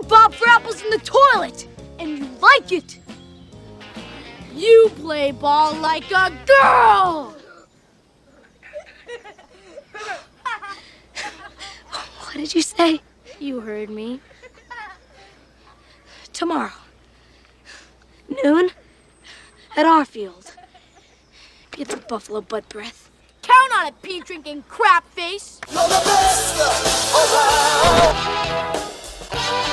You bob for apples in the toilet, and you like it. You play ball like a girl. What did you say? You heard me. Tomorrow. Noon? At our field. Get the buffalo butt breath. Count on it, pee-drinking crap face. You're the best around.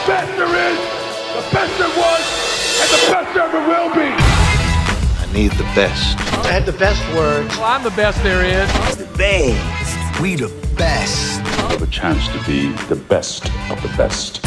Best there is, the best there was, and the best there ever will be. I need the best. I had the best words. Well, I'm the best there is. The best. We the best. Have a chance to be the best of the best.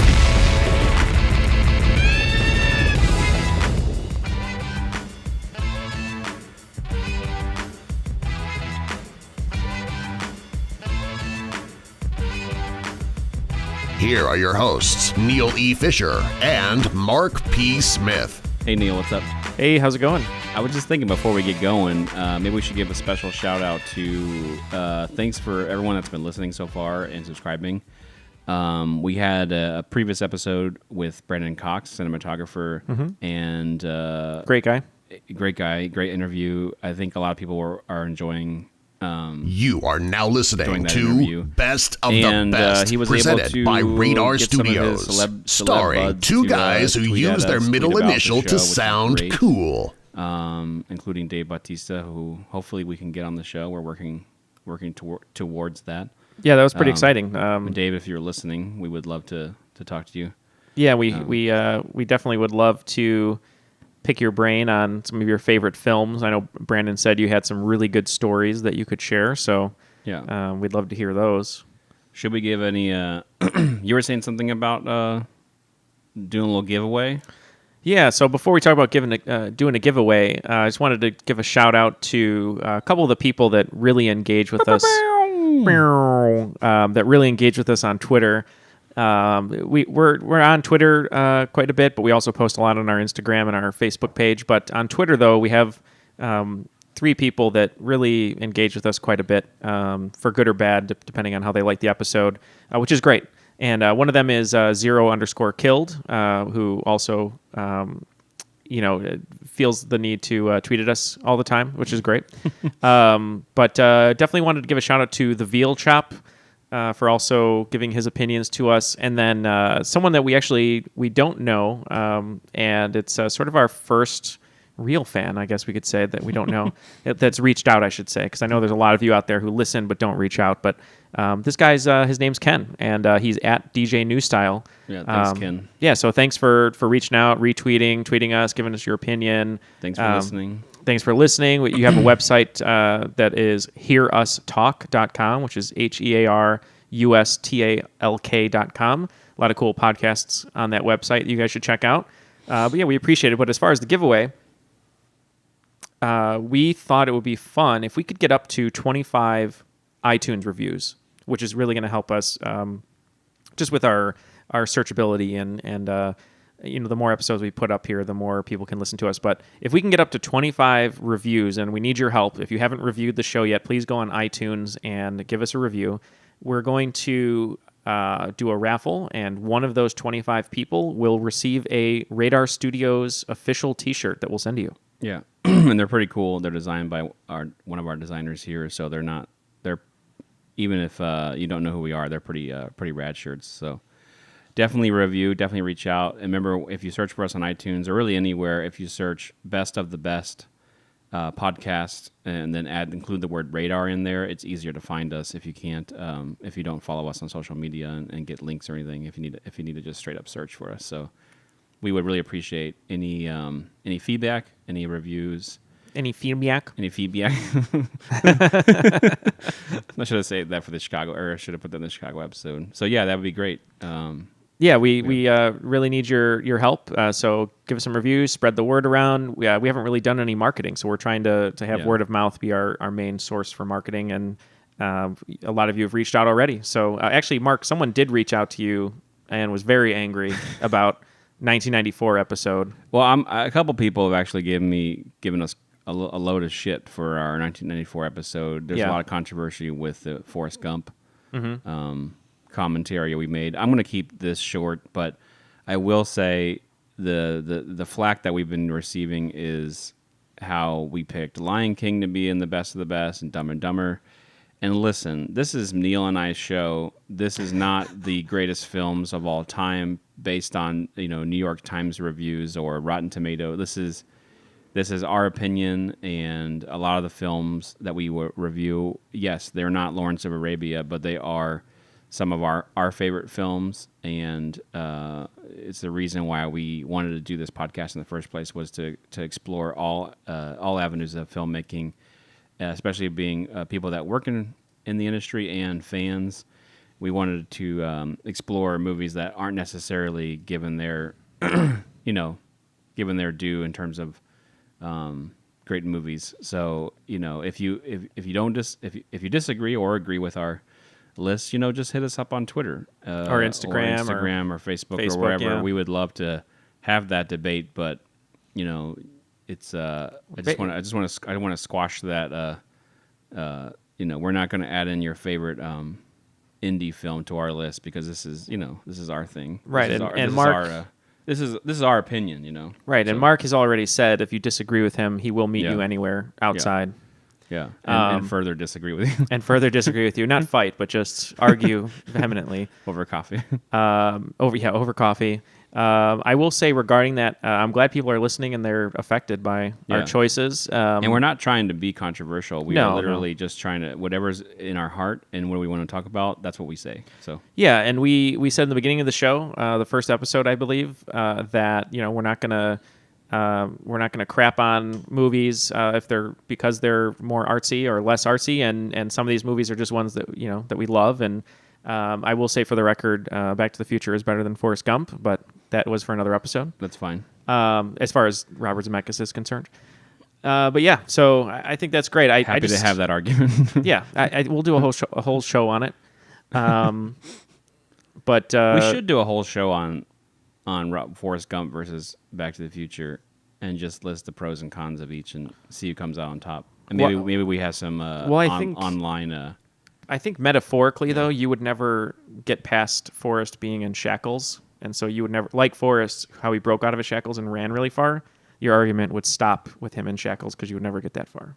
Here are your hosts, Neal E. Fischer and Mark P. Smith. Hey, Neal, what's up? Hey, how's it going? I was just thinking before we get going, maybe we should give a special shout out to thanks for everyone that's been listening so far and subscribing. We had a previous episode with Brandon Cox, cinematographer, and Great guy. Great interview. I think a lot of people are enjoying. You are now listening to interview. Best of And, the Best, he was presented able to by Radar get some of his Studios, celeb starring buds two to, guys who tweet at use their us, middle tweet about the initial show, to which is sound great. cool. Including Dave Bautista, who hopefully we can get on the show. We're working towards that. Yeah, that was pretty exciting. Dave, if you're listening, we would love to talk to you. Yeah, we definitely would love to pick your brain on some of your favorite films. I know Brandon said you had some really good stories that you could share, so yeah, we'd love to hear those. Should we give any? You were saying something about doing a little giveaway. Yeah, so before we talk about doing a giveaway, I just wanted to give a shout out to a couple of the people that really engage with us. That really engage with us on Twitter. We're on Twitter quite a bit, but we also post a lot on our Instagram and our Facebook page. But on Twitter, though, we have 3 people that really engage with us quite a bit, for good or bad, depending on how they like the episode, which is great. And one of them is @0_killed, who also feels the need to tweet at us all the time, which is great. But definitely wanted to give a shout out to the Veal Chop. For also giving his opinions to us, and then someone that we don't know, and it's sort of our first real fan, I guess we could say, that we don't know, that's reached out, I should say, because I know there's a lot of you out there who listen but don't reach out, but this guy's, his name's Ken, and he's at DJ New Style. Yeah, thanks, Ken. Yeah, so thanks for reaching out, tweeting us, giving us your opinion. Thanks for listening. Thanks for listening. You have a website that is hearustalk.com, which is HEARUSTALK.com. A lot of cool podcasts on that website that you guys should check out. But yeah, we appreciate it. But as far as the giveaway, we thought it would be fun if we could get up to 25 iTunes reviews, which is really going to help us just with our searchability and the more episodes we put up here, the more people can listen to us. But if we can get up to 25 reviews, and we need your help, if you haven't reviewed the show yet, please go on iTunes and give us a review. We're going to do a raffle, and one of those 25 people will receive a Radar Studios official T-shirt that we'll send to you. Yeah, and they're pretty cool. They're designed by one of our designers here, so they're even if you don't know who we are, they're pretty rad shirts. So definitely review, definitely reach out. And remember, if you search for us on iTunes or really anywhere, if you search Best of the Best podcast and then include the word Radar in there, it's easier to find us if you can't, if you don't follow us on social media and get links or anything, if you need to just straight up search for us. So we would really appreciate any feedback, any reviews. Any feedback? Any feedback? I should have said that for the Chicago, or I should have put that in the Chicago episode. So yeah, that would be great. We really need your help. So give us some reviews, spread the word around. We haven't really done any marketing, so we're trying to have word of mouth be our main source for marketing. And a lot of you have reached out already. So actually, Mark, someone did reach out to you and was very angry about 1994 episode. Well, a couple people have actually given us a load of shit for our 1994 episode. There's a lot of controversy with the Forrest Gump commentary we made. I'm going to keep this short, but I will say the flack that we've been receiving is how we picked Lion King to be in the best of the best and Dumb and Dumber. And listen, this is Neal and I's show. This is not the greatest films of all time based on New York Times reviews or Rotten Tomato. This is our opinion, and a lot of the films that we review, yes, they're not Lawrence of Arabia, but they are some of our favorite films, and it's the reason why we wanted to do this podcast in the first place, was to explore all avenues of filmmaking, especially being people that work in the industry and fans. We wanted to explore movies that aren't necessarily given their given their due in terms of great movies. So if you disagree or agree with our list, just hit us up on Twitter or Instagram or Facebook or wherever. Yeah. We would love to have that debate, but it's I want to squash that. We're not going to add in your favorite indie film to our list, because this is our thing, right? This is our opinion, right? So, and Mark has already said if you disagree with him, he will meet you anywhere outside. Yeah, and further disagree with you. And further disagree with you. Not fight, but just argue vehemently. Over coffee. Over coffee. I will say regarding that, I'm glad people are listening and they're affected by our choices. And we're not trying to be controversial. We are literally just trying to, whatever's in our heart and what we want to talk about, that's what we say. So yeah, and we said in the beginning of the show, the first episode, I believe, that we're not gonna crap on movies because they're more artsy or less artsy, and some of these movies are just ones that that we love. And I will say for the record, Back to the Future is better than Forrest Gump, but that was for another episode. That's fine. As far as Robert Zemeckis is concerned. But yeah, so I think that's great. Happy to have that argument. Yeah, we'll do a whole show on it. But we should do a whole show on Forrest Gump versus Back to the Future, and just list the pros and cons of each and see who comes out on top. And maybe we have some online. I think metaphorically, though, you would never get past Forrest being in shackles, and so you would never, like Forrest, how he broke out of his shackles and ran really far. Your argument would stop with him in shackles because you would never get that far.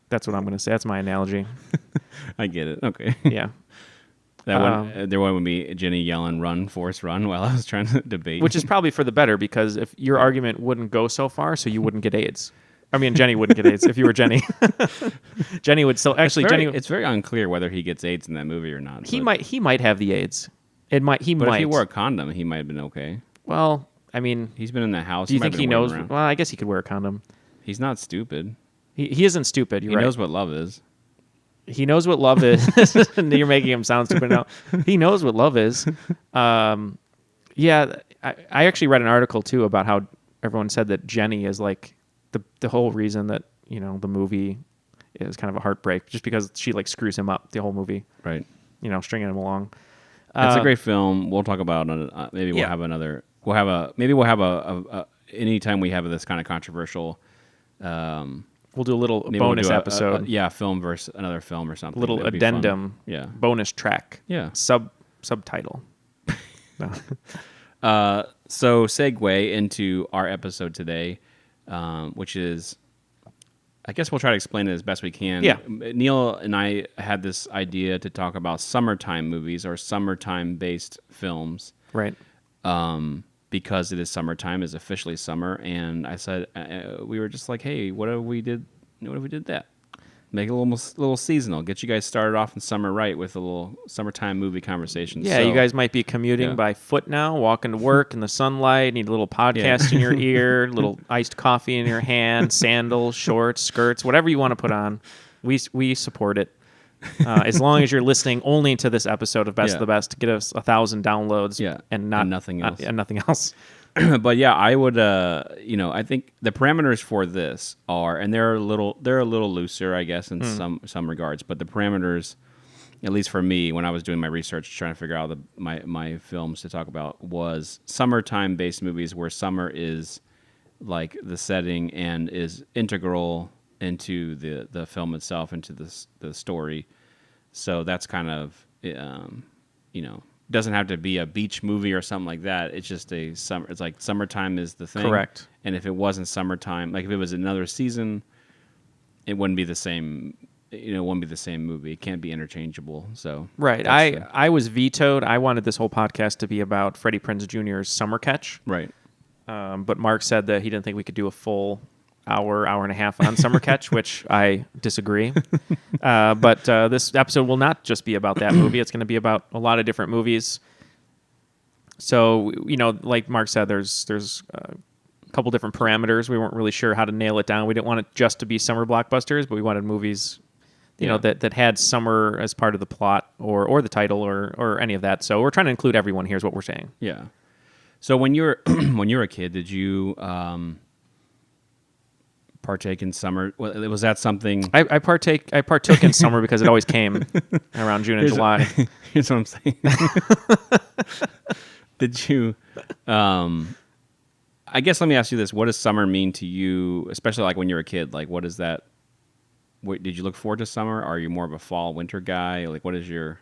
That's what I'm going to say. That's my analogy. I get it. Okay. Yeah. There would be Jenny yelling, "Run, Forrest, run!" while I was trying to debate. Which is probably for the better, because if your argument wouldn't go so far, so you wouldn't get AIDS. I mean, Jenny wouldn't get AIDS if you were Jenny. Jenny would still It's very unclear whether he gets AIDS in that movie or not. He might have the AIDS. But if he wore a condom, he might have been okay. Well, I mean, he's been in the house. Do you think he knows? Well, I guess he could wear a condom. He's not stupid. He isn't stupid. He knows what love is. He knows what love is. You're making him sound stupid now. He knows what love is. Yeah, I actually read an article too about how everyone said that Jenny is like the whole reason that the movie is kind of a heartbreak, just because she like screws him up the whole movie. Right. Stringing him along. It's a great film. We'll talk about maybe we'll have another. We'll have a anytime we have this kind of controversial. We'll do a little bonus episode. Film versus another film or something. A little addendum. Yeah. Bonus track. Yeah. Subtitle. No. So segue into our episode today, which is, I guess we'll try to explain it as best we can. Yeah. Neal and I had this idea to talk about summertime movies or summertime-based films. Right. Because it is summertime, is officially summer, and I said we were just like, hey, what if we did that? Make it a little seasonal. Get you guys started off in summer right with a little summertime movie conversation. Yeah, you guys might be commuting by foot now, walking to work in the sunlight, need a little podcast in your ear, little iced coffee in your hand, sandals, shorts, skirts, whatever you want to put on. We support it. As long as you're listening only to this episode of Best of the Best to get us 1,000 downloads and nothing else. And nothing else. But yeah, I would, I think the parameters for this are, and they're a little looser, I guess, in some regards. But the parameters, at least for me, when I was doing my research, trying to figure out my films to talk about, was summertime-based movies where summer is like the setting and is integral into the film itself, into the story. So that's kind of, doesn't have to be a beach movie or something like that. It's just a summer. It's like summertime is the thing. Correct. And if it wasn't summertime, like if it was another season, it wouldn't be the same. It wouldn't be the same movie. It can't be interchangeable. So right. I was vetoed. I wanted this whole podcast to be about Freddie Prinze Jr.'s Summer Catch. Right. But Mark said that he didn't think we could do a full hour and a half on Summer Catch, which I disagree. But this episode will not just be about that movie. It's going to be about a lot of different movies. So, like Mark said, there's a couple different parameters. We weren't really sure how to nail it down. We didn't want it just to be summer blockbusters, but we wanted movies, that had summer as part of the plot or the title or any of that. So we're trying to include everyone. Here's what we're saying. Yeah. So when you're when you were a kid, did you partake in summer? Was that something? I partook in summer because it always came around June and July. Here's what I'm saying. Did you? I guess let me ask you this: what does summer mean to you, especially like when you're a kid? Like, what is that? Did you look forward to summer? Are you more of a fall, winter guy? Like, what is your?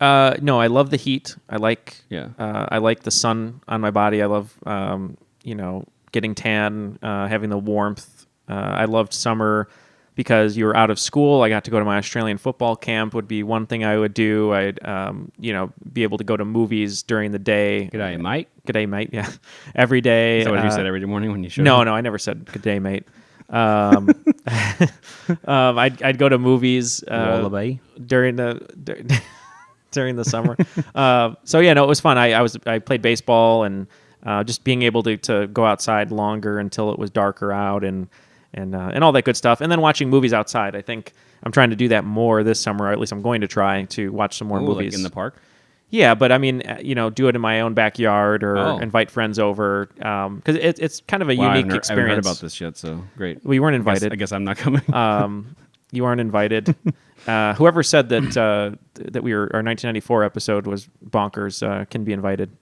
No, I love the heat. I like I like the sun on my body. I love getting tan, having the warmth. I loved summer because you were out of school. I got to go to my Australian football camp. Would be one thing I would do. I'd be able to go to movies during the day. G'day, mate. G'day, mate. Yeah, every day. Is that what you said every morning when you showed No, up? no, I never said good day, mate. I'd go to movies during the summer. It was fun. I played baseball and just being able to go outside longer until it was darker out and all that good stuff. And then watching movies outside. I think I'm trying to do that more this summer, or at least I'm going to try to watch some more movies. Like in the park? Yeah, but I mean, do it in my own backyard or invite friends over because it's kind of a unique experience. I haven't heard about this yet, so great. Well, you weren't invited. I guess I'm not coming. You aren't invited. Whoever said that our 1994 episode was bonkers can be invited,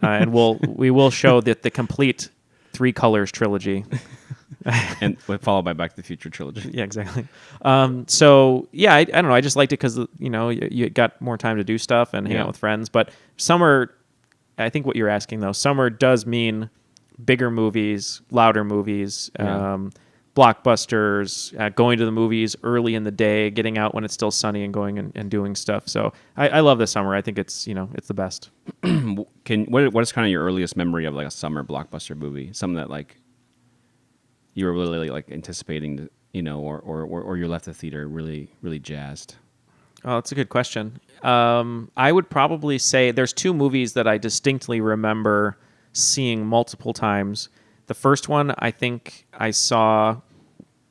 and we will show that the complete Three Colors trilogy. And followed by Back to the Future trilogy. Yeah, exactly. I don't know. I just liked it because you got more time to do stuff and hang out with friends. But summer, I think what you're asking though, summer does mean bigger movies, louder movies, blockbusters, going to the movies early in the day, getting out when it's still sunny and going and doing stuff. So I love the summer. I think it's it's the best. What is kind of your earliest memory of like a summer blockbuster movie? Something that like you were really like anticipating, or you left the theater really, really jazzed? Oh, that's a good question. I would probably say there's two movies that I distinctly remember seeing multiple times. The first one I think I saw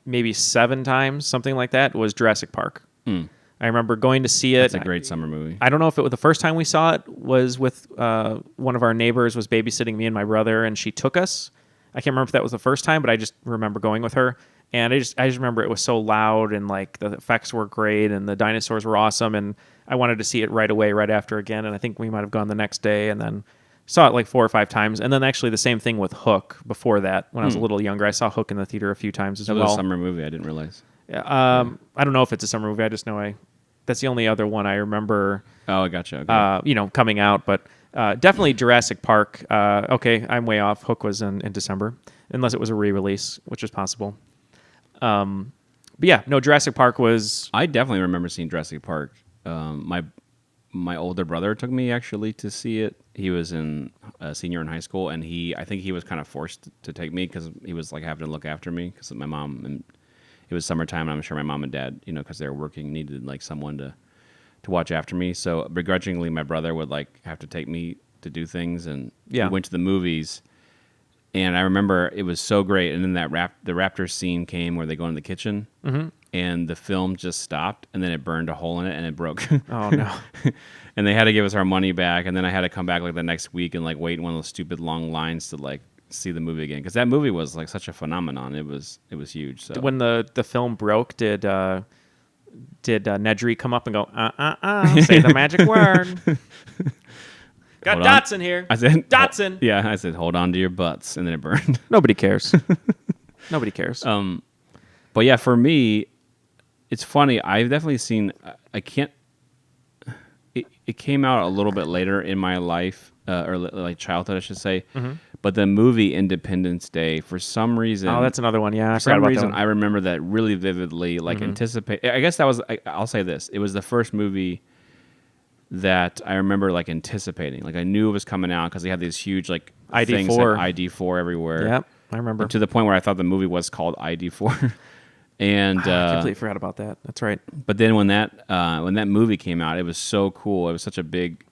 maybe 7 times, something like that, was Jurassic Park. I remember going to see it. It's a great summer movie. I don't know if it was the first time we saw it was with one of our neighbors was babysitting me and my brother, and she took us. I can't remember if that was the first time, but I just remember going with her. And I just remember it was so loud and like the effects were great and the dinosaurs were awesome. And I wanted to see it right away, right after again. And I think we might have gone the next day and then saw it like 4 or 5 times. And then actually the same thing with Hook before that. When I was a little younger, I saw Hook in the theater a few times as well. That was a summer movie. I didn't realize. Yeah, I don't know if it's a summer movie. I just know that's the only other one I remember. Oh, I gotcha. Okay. Coming out, but definitely Jurassic Park. Okay, I'm way off. Hook was in December, unless it was a re-release, which is possible. But yeah, no, Jurassic Park was... I definitely remember seeing Jurassic Park. My older brother took me actually to see it. He was a senior in high school, and I think he was kind of forced to take me because he was like having to look after me because my mom, and it was summertime, and I'm sure my mom and dad, because they were working, needed like someone to watch after me. So begrudgingly, my brother would like have to take me to do things, and we went to the movies. And I remember it was so great. And then the raptor scene came where they go in the kitchen, and the film just stopped, and then it burned a hole in it, and it broke. Oh no! And they had to give us our money back. And then I had to come back like the next week and like wait in one of those stupid long lines to like see the movie again, because that movie was like such a phenomenon. It was huge. So when the film broke, did Nedry come up and go say the magic word? Got Hold dots on. in here. I said Dotson. Yeah, I said hold on to your butts, and then it burned. Nobody cares. Nobody cares. But yeah, for me, it's funny. I've definitely seen. I can't. it came out a little bit later in my life, or like childhood, I should say. Mm-hmm. But the movie Independence Day, for some reason, Oh, that's another one. Yeah, I for forgot some about reason, that one. I remember that really vividly. Like anticipate. I guess that was. I'll say this: it was the first movie that I remember like anticipating. Like I knew it was coming out because they had these huge like things like ID4. ID4 everywhere. Yep, I remember. To the point where I thought the movie was called ID4. And I completely forgot about that. That's right. but then when that movie came out, it was so cool. It was such a big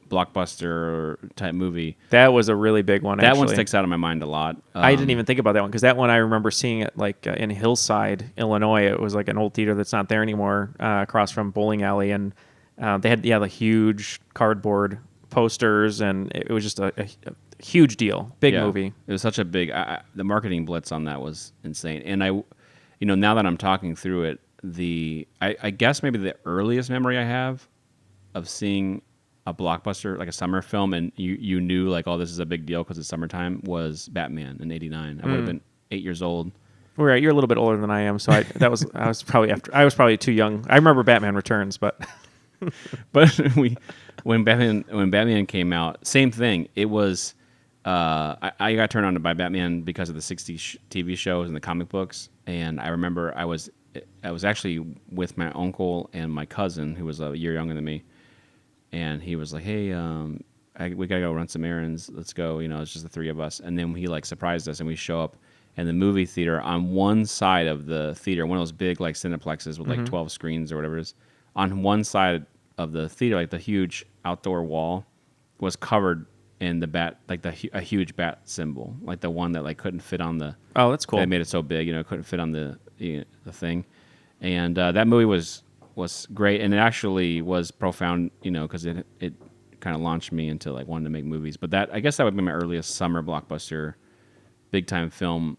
blockbuster type movie. That was a really big one. That one actually. sticks out in my mind a lot. I didn't even think about that one because that one I remember seeing it like in Hillside, Illinois. It was like an old theater that's not there anymore, across from bowling alley, and they had the huge cardboard posters, and it was just a huge deal, big movie. It was such a big. The marketing blitz on that was insane. And now that I'm talking through it, I guess maybe the earliest memory I have of seeing a blockbuster, like a summer film, and you knew like, oh, this is a big deal because it's summertime, was Batman in '89. I would have been 8 years old. Right, you're a little bit older than I am, so I was probably too young. I remember Batman Returns, but but when Batman came out, same thing. It was I got turned on to buy Batman because of the '60s TV shows and the comic books, and I remember I was actually with my uncle and my cousin who was a year younger than me. And he was like, "Hey, we gotta go run some errands. Let's go." It's just the three of us. And then he like surprised us, and we show up in the movie theater. On one side of the theater, one of those big like cineplexes with like 12 screens or whatever it is. On one side of the theater, like the huge outdoor wall, was covered in the bat, like a huge bat symbol, like the one that like couldn't fit on the. Oh, that's cool. They made it so big, it couldn't fit on the thing, and that movie was great, and it actually was profound, because it kind of launched me into like wanting to make movies. But I guess that would be my earliest summer blockbuster, big time film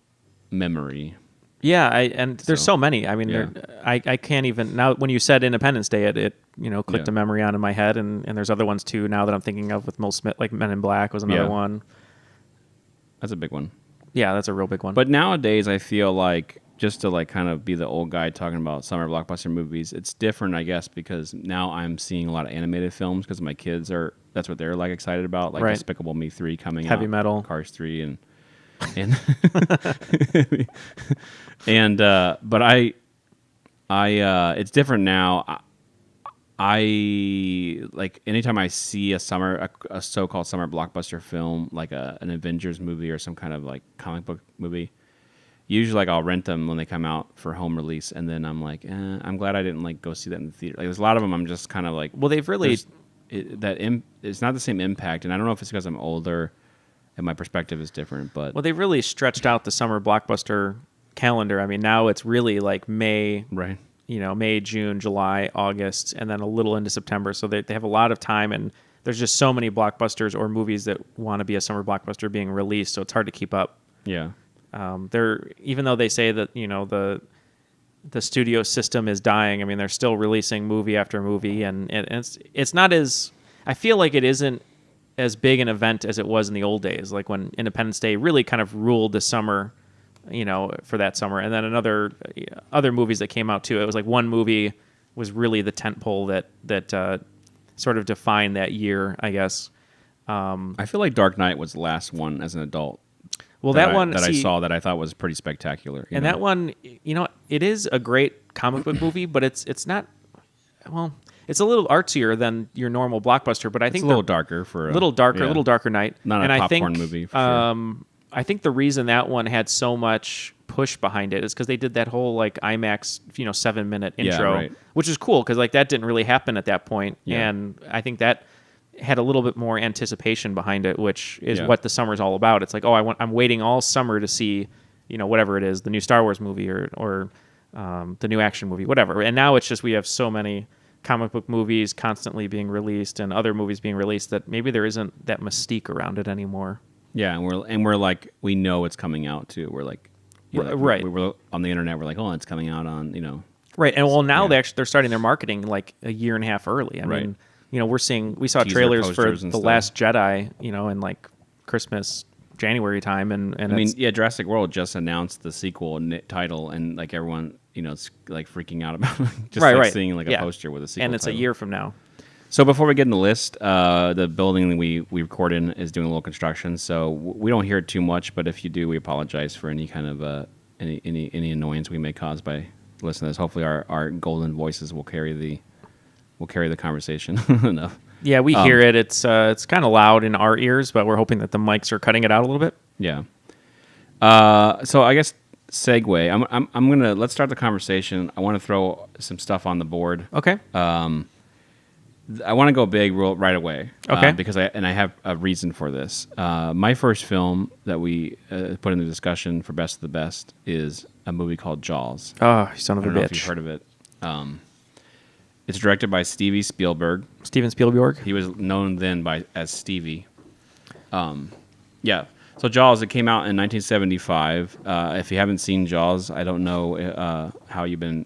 memory. Yeah, and there's so many. I mean, I can't even now. When you said Independence Day, it clicked a memory on in my head, and there's other ones too now that I'm thinking of with Will Smith, like Men in Black was another one. That's a big one. Yeah, that's a real big one. But nowadays, I feel like, just to like kind of be the old guy talking about summer blockbuster movies, it's different, I guess, because now I'm seeing a lot of animated films because my kids that's what they're like excited about, like Despicable Me 3 coming out, Heavy Metal, Cars 3, and but I it's different now. I like anytime I see a so-called summer blockbuster film, like an Avengers movie or some kind of like comic book movie. Usually, like I'll rent them when they come out for home release, and then I'm like, I'm glad I didn't like go see that in the theater. Like, there's a lot of them. I'm just kind of like, well, they've really it's not the same impact, and I don't know if it's because I'm older and my perspective is different. But they've really stretched out the summer blockbuster calendar. I mean, now it's really like May, right? May, June, July, August, and then a little into September. So they have a lot of time, and there's just so many blockbusters or movies that want to be a summer blockbuster being released. So it's hard to keep up. Yeah. Even though they say that the studio system is dying, I mean they're still releasing movie after movie, and it's not as, I feel like it isn't as big an event as it was in the old days, like when Independence Day really kind of ruled the summer, for that summer, and then other movies that came out too. It was like one movie was really the tentpole that sort of defined that year, I guess. I feel like Dark Knight was the last one as an adult. Well, I saw that I thought was pretty spectacular. That one, it is a great comic book movie, but it's not. Well, it's a little artsier than your normal blockbuster, but I think it's a little darker for a little darker night. Not a popcorn movie. For sure. I think the reason that one had so much push behind it is because they did that whole like IMAX, 7-minute intro, which is cool because like that didn't really happen at that point, and I think that had a little bit more anticipation behind it, which is what the summer's all about. It's like, I'm waiting all summer to see, whatever it is, the new Star Wars movie or the new action movie, whatever. And now it's just we have so many comic book movies constantly being released and other movies being released that maybe there isn't that mystique around it anymore. Yeah, and we're like, we know it's coming out too. We're like, right. We're on the internet. We're like, it's coming out on Right, and well now they're starting their marketing like a year and a half early. I mean. We saw trailers for The Last Jedi, in like Christmas, January time, and Jurassic World just announced the sequel title, and like everyone, it's like freaking out about just right. seeing like a poster with a sequel and it's title. a year from now. So before we get in the list, the building that we record in is doing a little construction, so we don't hear it too much. But if you do, we apologize for any kind of any annoyance we may cause by listening to this. Hopefully, our golden voices will carry the conversation enough. Yeah, we hear it. It's kind of loud in our ears, but we're hoping that the mics are cutting it out a little bit. Yeah. So I guess segue. Let's start the conversation. I want to throw some stuff on the board. Okay. I want to go big right away. Okay. Because I have a reason for this. My first film that we put in the discussion for Best of the Best is a movie called Jaws. Oh, you son of I a don't know bitch. if you've heard of it. It's directed by Steven Spielberg. Steven Spielberg. He was known then as Stevie. Yeah. So Jaws, it came out in 1975. If you haven't seen Jaws, I don't know how you've been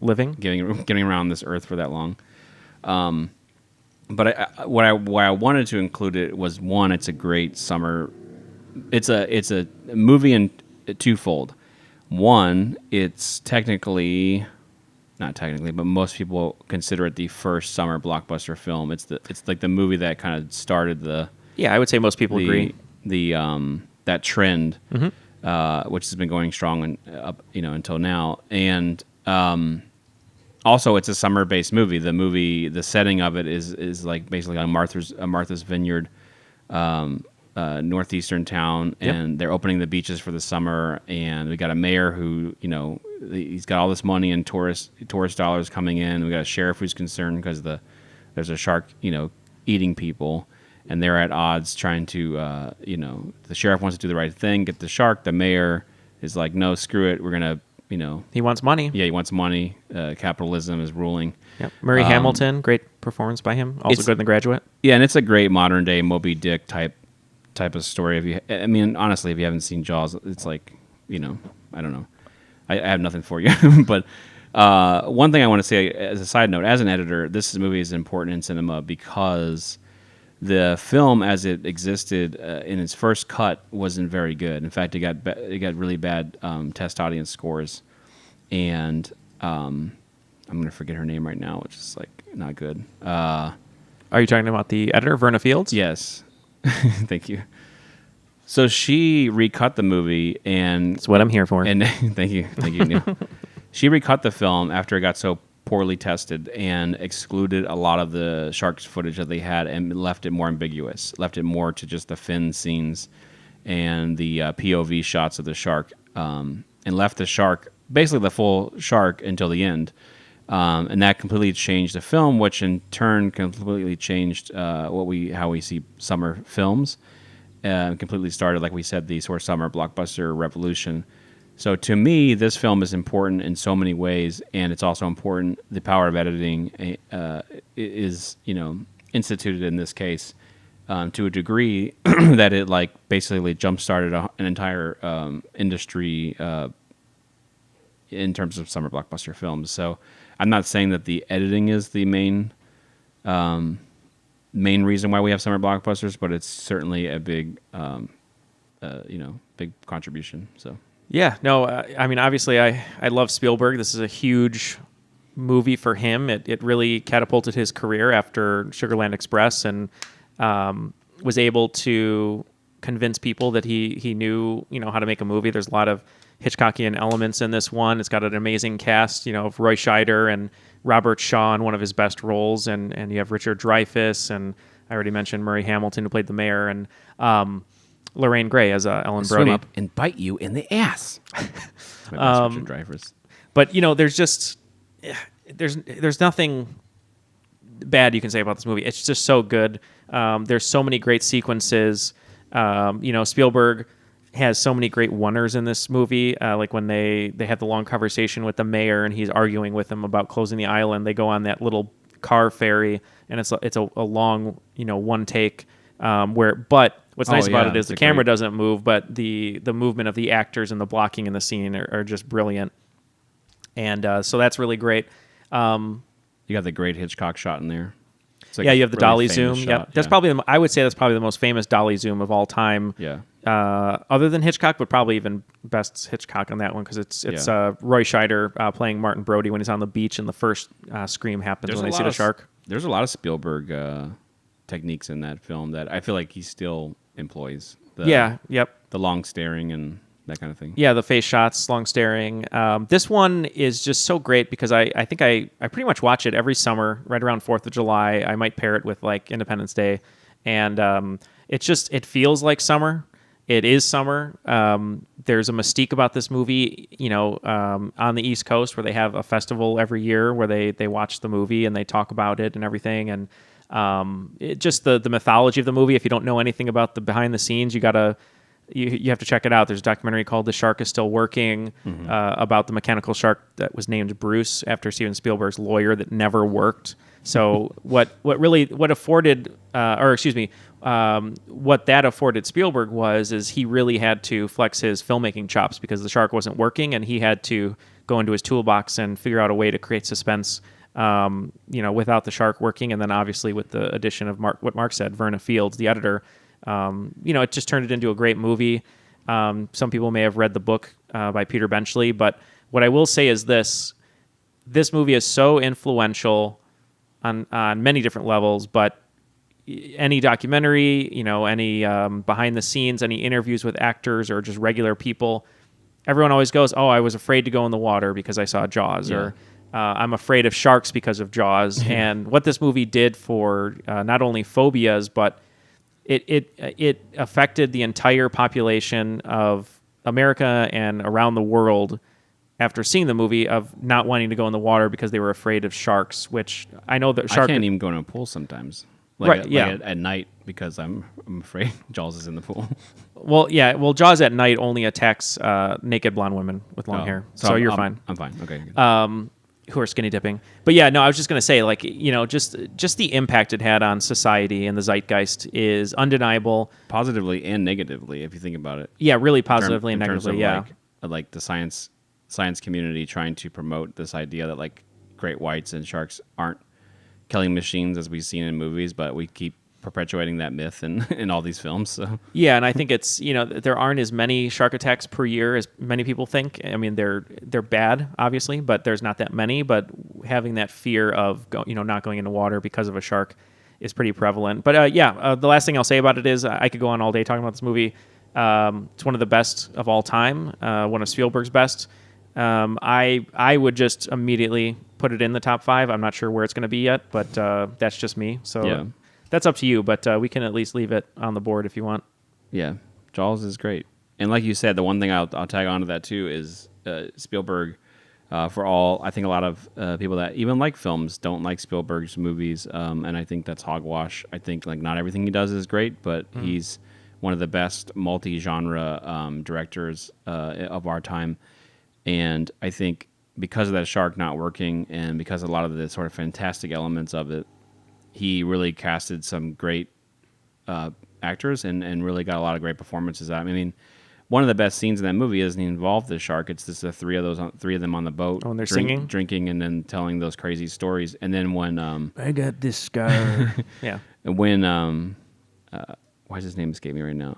Living. getting around this earth for that long. But why I wanted to include it was, one, it's a great summer. It's a movie in twofold. One, it's not technically, but most people consider it the first summer blockbuster film. It's like the movie that kind of started the. Yeah, I would say most people agree. That trend, which has been going strong up until now, and also it's a summer-based movie. The setting of it is like basically on Martha's Vineyard, northeastern town, and they're opening the beaches for the summer. And we got a mayor who he's got all this money and tourist dollars coming in. We got a sheriff who's concerned because there's a shark eating people. And they're at odds trying to, the sheriff wants to do the right thing, get the shark. The mayor is like, no, screw it. We're going to, He wants money. Yeah, he wants money. Capitalism is ruling. Yep. Murray Hamilton, great performance by him. Also good in The Graduate. Yeah, and it's a great modern day Moby Dick type of story. Honestly, if you haven't seen Jaws, it's like, I don't know. I have nothing for you. But one thing I want to say as a side note, as an editor, this movie is important in cinema because the film, as it existed in its first cut, wasn't very good. In fact, it got really bad test audience scores, and I'm going to forget her name right now, which is like not good. Are you talking about the editor, Verna Fields? Yes, thank you. So she recut the movie, and that's what I'm here for. And thank you, Neal. She recut the film after it got so poorly tested and excluded a lot of the sharks footage that they had and left it more ambiguous, left it more to just the fin scenes and the POV shots of the shark, and left the shark, basically the full shark, until the end. And that completely changed the film, which in turn completely changed how we see summer films. Completely started, like we said, the sort of summer blockbuster revolution. So to me, this film is important in so many ways, and it's also important. The power of editing is, instituted in this case to a degree that it basically jump-started an entire industry in terms of summer blockbuster films. So I'm not saying that the editing is the main reason why we have summer blockbusters, but it's certainly a big, big contribution. So. Yeah, no, obviously I love Spielberg. This is a huge movie for him. It really catapulted his career after Sugarland Express, and was able to convince people that he knew, how to make a movie. There's a lot of Hitchcockian elements in this one. It's got an amazing cast, of Roy Scheider and Robert Shaw in one of his best roles, and you have Richard Dreyfuss, and I already mentioned Murray Hamilton, who played the mayor, and Lorraine Gray as Ellen Brody. Swim up and bite you in the ass. Richard Dreyfuss. But there's just there's nothing bad you can say about this movie. It's just so good. There's so many great sequences. Spielberg has so many great one-ers in this movie. Like when they have the long conversation with the mayor and he's arguing with him about closing the island. They go on that little car ferry, and it's a long one take. But what's nice about it is the camera doesn't move, but the movement of the actors and the blocking in the scene are just brilliant. And so that's really great. You got the great Hitchcock shot in there. You have the dolly zoom. Yeah, that's probably I would say that's probably the most famous dolly zoom of all time. Yeah. other than Hitchcock, but probably even best Hitchcock on that one because it's Roy Scheider playing Martin Brody when he's on the beach and the first scream happens when they see the shark. There's a lot of Spielberg techniques in that film that I feel like he still employs. The long staring and that kind of thing. Yeah, the face shots, long staring. This one is just so great because I think I pretty much watch it every summer, right around 4th of July. I might pair it with like Independence Day. And it feels like summer. It is summer. There's a mystique about this movie, on the East Coast where they have a festival every year where they watch the movie and they talk about it and everything. And just the mythology of the movie. If you don't know anything about the behind the scenes, you have to check it out. There's a documentary called "The Shark Is Still Working" about the mechanical shark that was named Bruce after Steven Spielberg's lawyer that never worked. So what that afforded Spielberg is he really had to flex his filmmaking chops because the shark wasn't working, and he had to go into his toolbox and figure out a way to create suspense, without the shark working. And then obviously with the addition of what Mark said, Verna Fields, the editor, it just turned it into a great movie. Some people may have read the book by Peter Benchley, but what I will say is this movie is so influential on many different levels, but any documentary, any behind the scenes, any interviews with actors or just regular people, everyone always goes, "Oh, I was afraid to go in the water because I saw Jaws," or "I'm afraid of sharks because of Jaws." And what this movie did for not only phobias, but it affected the entire population of America and around the world after seeing the movie of not wanting to go in the water because they were afraid of sharks, which I know that I can't even go in a pool sometimes. At night because I'm afraid Jaws is in the pool. Well, Jaws at night only attacks naked blonde women with long hair. So you're fine. I'm fine. Okay. Who are skinny dipping. But yeah, no, I was just going to say, just the impact it had on society and the zeitgeist is undeniable. Positively and negatively, if you think about it. Yeah, really positively and in terms negatively, of like the science community trying to promote this idea that like great whites and sharks aren't killing machines as we've seen in movies, but we keep perpetuating that myth in all these films. So. Yeah, and I think it's, there aren't as many shark attacks per year as many people think. I mean, they're bad, obviously, but there's not that many. But having that fear of not going into water because of a shark is pretty prevalent. But the last thing I'll say about it is I could go on all day talking about this movie. It's one of the best of all time, one of Spielberg's best. I would just immediately put it in the top 5. I'm not sure where it's going to be yet, but that's just me. So that's up to you, but we can at least leave it on the board if you want. Yeah, Jaws is great. And like you said, the one thing I'll tag on to that too is Spielberg, for all, I think a lot of people that even like films don't like Spielberg's movies, and I think that's hogwash. I think like not everything he does is great, but he's one of the best multi-genre directors of our time. And I think because of that shark not working and because of a lot of the sort of fantastic elements of it, he really casted some great actors and really got a lot of great performances out. I mean, one of the best scenes in that movie doesn't involve the shark. It's just the three of them on the boat. Oh, and they're singing? Drinking, and then telling those crazy stories. And then when... I got this scar. Yeah. And when... why does his name escape me right now?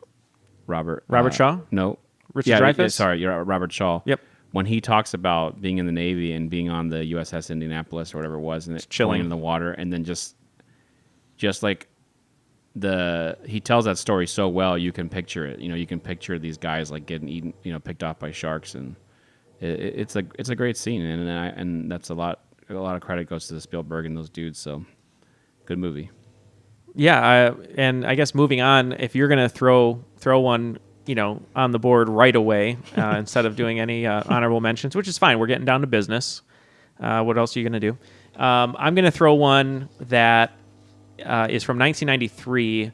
Robert Shaw? No. Richard Dreyfuss? Sorry, you're Robert Shaw. Yep. When he talks about being in the Navy and being on the USS Indianapolis or whatever it was, and chilling in the water, and then just like he tells that story so well, you can picture it. You can picture these guys like getting eaten, picked off by sharks, and it's a great scene, and that's a lot of credit goes to Spielberg and those dudes. So good movie. Yeah, and I guess moving on, if you're gonna throw one, on the board right away instead of doing any honorable mentions, which is fine. We're getting down to business. What else are you gonna do? I'm gonna throw one that is from 1993.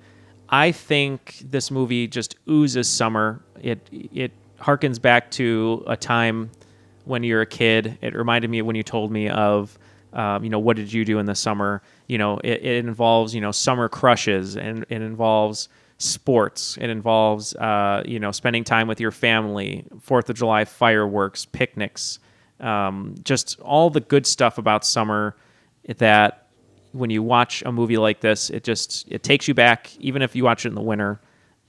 I think this movie just oozes summer. It harkens back to a time when you're a kid. It reminded me of when you told me of, what did you do in the summer? It involves, summer crushes, and it involves sports. It involves, spending time with your family, 4th of July fireworks, picnics, just all the good stuff about summer that when you watch a movie like this, it takes you back, even if you watch it in the winter,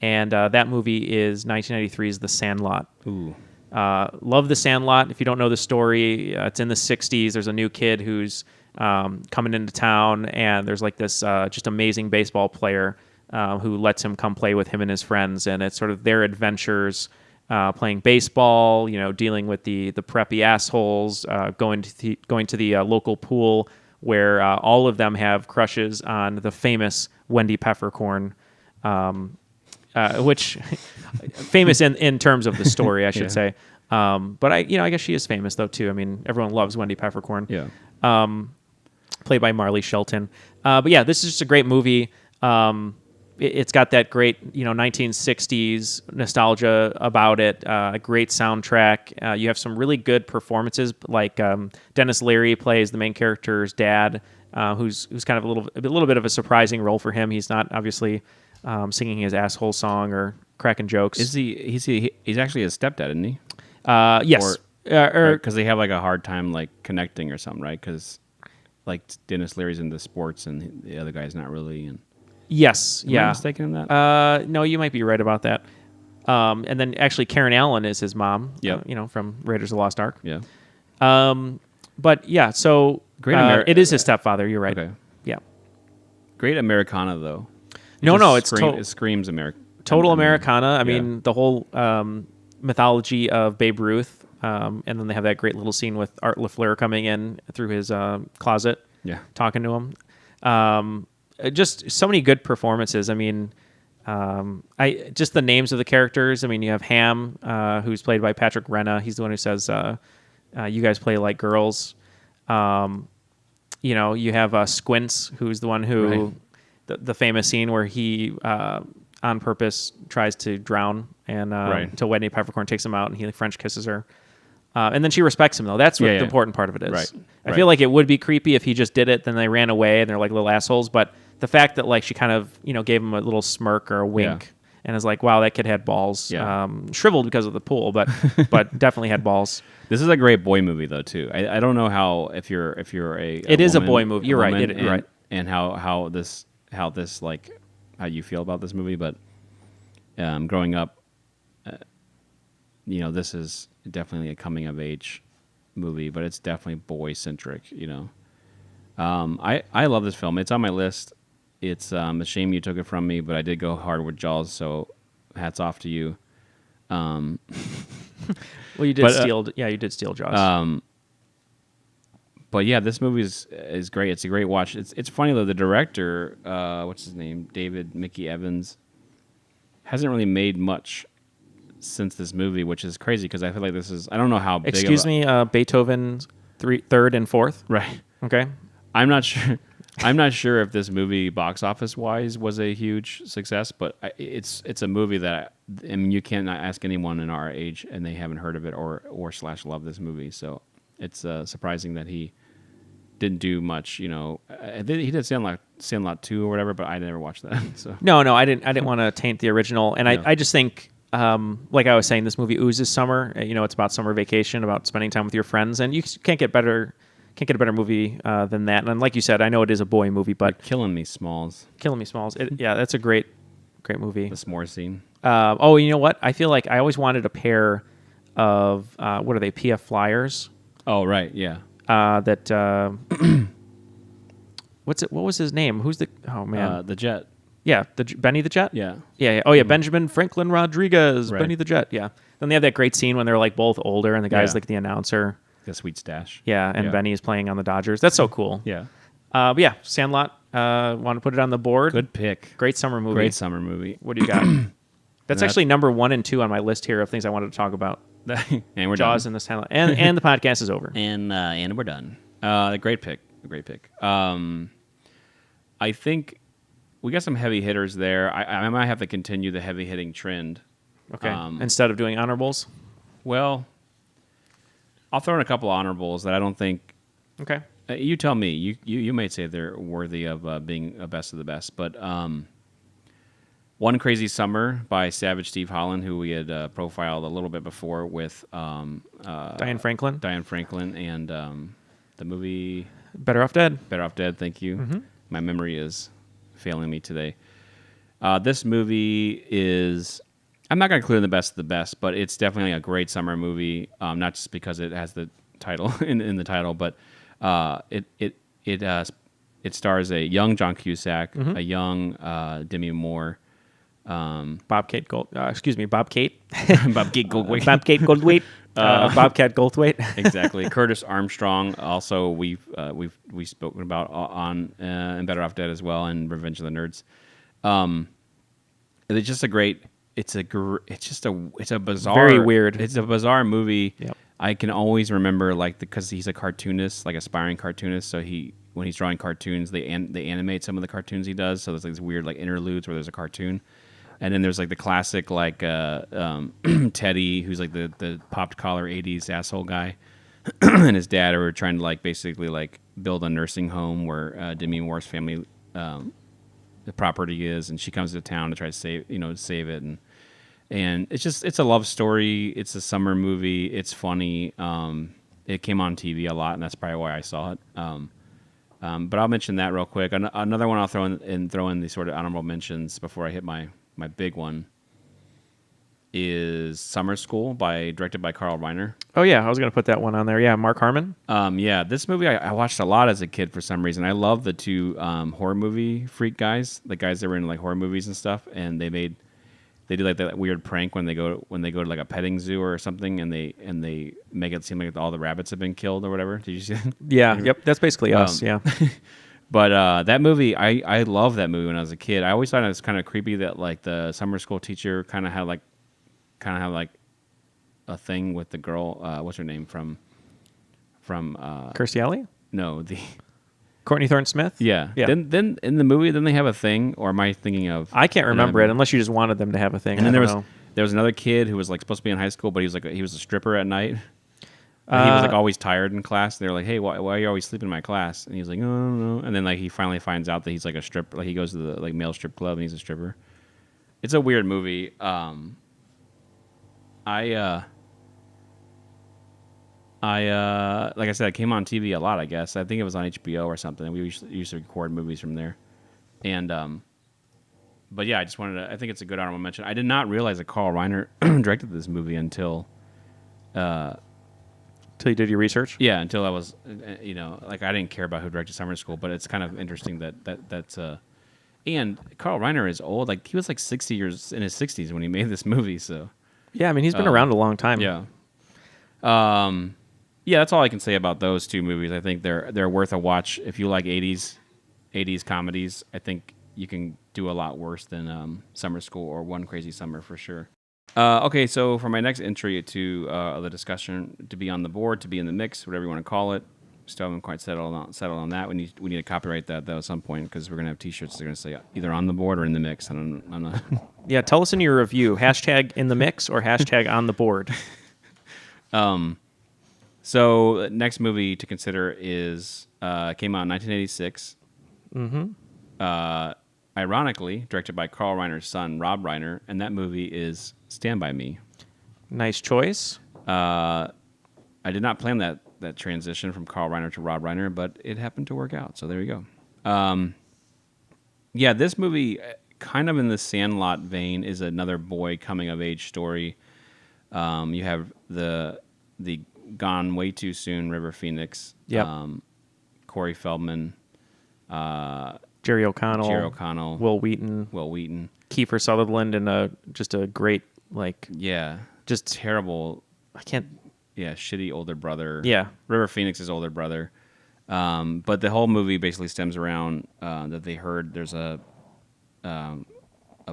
and that movie is 1993's The Sandlot. Ooh. Love The Sandlot. If you don't know the story, it's in the 60s. There's a new kid who's coming into town, and there's like this just amazing baseball player who lets him come play with him and his friends, and it's sort of their adventures playing baseball, dealing with the preppy assholes, going to the local pool where all of them have crushes on the famous Wendy Peppercorn, which famous in terms of the story, I should say. But I guess she is famous though too. I mean, everyone loves Wendy Peppercorn. Yeah. Played by Marley Shelton. But yeah, this is just a great movie. It's got that great, 1960s nostalgia about it. A great soundtrack. You have some really good performances, like Dennis Leary plays the main character's dad, who's kind of a little bit of a surprising role for him. He's not obviously singing his asshole song or cracking jokes. He's actually his stepdad, isn't he? Yes. Because they have like a hard time like connecting or something, right? Because like Dennis Leary's into sports and the other guy's not really. And yes. am I mistaken in that? No, you might be right about that. And then actually Karen Allen is his mom. Yep. From Raiders of the Lost Ark. Yeah. But yeah, so it is his stepfather. You're right. Okay. Yeah. Great Americana though. It screams America. Total Americana. I mean, the whole mythology of Babe Ruth, and then they have that great little scene with Art LaFleur coming in through his closet, talking to him. Just so many good performances. I mean, just the names of the characters. I mean, you have Ham, who's played by Patrick Renna. He's the one who says, "You guys play like girls." You have Squints, who's the one who. Right. The famous scene where he on purpose tries to drown and until Wendy Peppercorn takes him out and he French kisses her. And then she respects him though. That's what the important part of it is. Right. I feel like it would be creepy if he just did it, then they ran away and they're like little assholes. But the fact that like she kind of, gave him a little smirk or a wink and is like, wow, that kid had balls. Yeah. Shriveled because of the pool, but definitely had balls. This is a great boy movie though too. I don't know how if you're a it is a boy movie. You're right. And, right. And how you feel about this movie, but growing up, this is definitely a coming of age movie, but it's definitely boy centric. I love this film. It's on my list. It's a shame you took it from me, but I did go hard with Jaws, so hats off to you. Well, you did steal. You did steal Jaws. But yeah, this movie is great. It's a great watch. It's funny though. The director, what's his name, David Mickey Evans, hasn't really made much since this movie, which is crazy because I feel like this is. I don't know how. Excuse me, Beethoven's third and fourth. Right. Okay. I'm not sure. I'm not sure if this movie box office wise was a huge success, but it's a movie that you cannot ask anyone in our age and they haven't heard of it or / love this movie. So it's surprising that he didn't do much, he did Sandlot 2 or whatever, but I never watched that. So no, I didn't want to taint the original, and I just think, like I was saying, this movie oozes summer. It's about summer vacation, about spending time with your friends, and you can't get a better movie than that. And like you said, I know it is a boy movie, but You're killing me, Smalls. That's a great movie. The s'more scene. You know what? I feel like I always wanted a pair of what are they? PF Flyers. Oh right, yeah. What was his name? Who's the? Oh man, the Jet. Yeah, Benny the Jet. Yeah. Oh yeah, Benjamin Franklin Rodriguez, Right. Benny the Jet. Yeah. Then they have that great scene when they're like both older, and the guy's like the announcer. The sweet stash. Yeah, and Benny is playing on the Dodgers. That's so cool. Yeah. But yeah, Sandlot. Want to put it on the board? Good pick. Great summer movie. Great summer movie. What do you got? That's actually number 1 and 2 on my list here of things I wanted to talk about. And we're Jaws done. and the Sandlot, and the podcast is over. And we're done. Great pick. I think we got some heavy hitters there. I might have to continue the heavy hitting trend. Okay. Instead of doing honorables. Well, I'll throw in a couple honorables that I don't think. Okay. You tell me. You might say they're worthy of being a best of the best, but One Crazy Summer by Savage Steve Holland, who we had profiled a little bit before with Diane Franklin. And the movie Better Off Dead. Better Off Dead. Thank you. Mm-hmm. My memory is failing me today. This movie is, I'm not going to include in the best of the best, but it's definitely a great summer movie. Not just because it has the title in the title, but it stars a young John Cusack, a young Demi Moore, Bobcat Goldthwait. Bobcat Goldthwait. Exactly. Curtis Armstrong. Also, we've spoken about on and Better Off Dead as well, and Revenge of the Nerds. It's just a great. It's a bizarre. Very weird. It's a bizarre movie. Yep. I can always remember because he's a cartoonist, like aspiring cartoonist. So when he's drawing cartoons, they animate some of the cartoons he does. So there's like these weird like interludes where there's a cartoon. And then there's like the classic like Teddy, who's like the popped collar 80s asshole guy, and his dad are trying to like basically like build a nursing home where Demi Moore's family the property is, and she comes to town to try to save it, and it's a love story. It's a summer movie. It's funny. It came on TV a lot, and that's probably why I saw it. But I'll mention that real quick. Another one I'll throw in the sort of honorable mentions before I hit my big one is Summer School, directed by Carl Reiner. Oh yeah, I was gonna put that one on there. Yeah, Mark Harmon. Yeah, this movie I watched a lot as a kid for some reason. I love the two horror movie freak guys, the guys that were in like horror movies and stuff, and they do like that weird prank when they go to like a petting zoo or something, and they make it seem like all the rabbits have been killed or whatever. Did you see that? Yeah, yep, that's basically us. Yeah. But that movie, I love that movie when I was a kid. I always thought it was kind of creepy that like the summer school teacher kind of had like a thing with the girl. What's her name from? Kirstie Alley? No, the Courtney Thorne-Smith? Yeah. Then in the movie, then they have a thing, or am I thinking of? I can't remember it unless you just wanted them to have a thing. And then there was another kid who was like supposed to be in high school, but he was a stripper at night. And he was like always tired in class. They were like, "Hey, why are you always sleeping in my class?" And he was like, "No." And then like he finally finds out that he's like a stripper. Like he goes to the like male strip club and he's a stripper. It's a weird movie. I like I said, it came on TV a lot. I guess I think it was on HBO or something. We used to record movies from there. And but yeah, I just wanted to. I think it's a good honorable mention. I did not realize that Carl Reiner directed this movie until. Till you did your research? Yeah, until I was, like I didn't care about who directed Summer School, but it's kind of interesting that's and Carl Reiner is old. Like he was like 60 years in his 60s when he made this movie. So yeah, I mean he's been around a long time. Yeah. Yeah, that's all I can say about those two movies. I think they're worth a watch if you like 80s comedies. I think you can do a lot worse than Summer School or One Crazy Summer for sure. Okay, so for my next entry to the discussion, to be on the board, to be in the mix, whatever you want to call it, still haven't quite settled on that. We need to copyright that though at some point because we're gonna have T-shirts that are gonna say either on the board or in the mix. I'm not. Yeah, tell us in your review hashtag in the mix or hashtag on the board. So next movie to consider is came out in 1986. Mm-hmm. Ironically, directed by Carl Reiner's son, Rob Reiner, and that movie is Stand By Me. Nice choice. I did not plan that transition from Carl Reiner to Rob Reiner, but it happened to work out, so there you go. Yeah, this movie, kind of in the Sandlot vein, is another boy coming-of-age story. You have the gone way too soon River Phoenix, yep. Corey Feldman, Jerry O'Connell, Will Wheaton, Kiefer Sutherland, and just a great just terrible. I can't. Yeah, shitty older brother. Yeah, River Phoenix's older brother. But the whole movie basically stems around that they heard there's a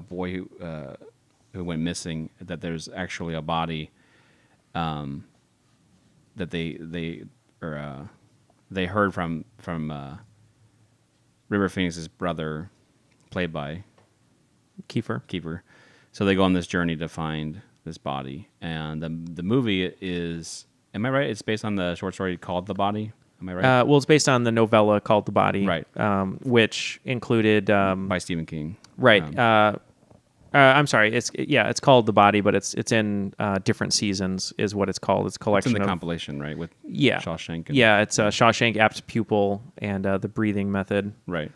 boy who went missing. That there's actually a body. That they heard from River Phoenix's brother, played by Kiefer. So they go on this journey to find this body, and the movie is. Am I right? It's based on the short story called The Body. Am I right? Well, it's based on the novella called The Body, right? Which included by Stephen King, right? I'm sorry. It's called The Body, but it's in different seasons is what it's called. It's a collection. It's in the compilation, right? With Shawshank. It's Shawshank, Apt Pupil, and The Breathing Method. Right.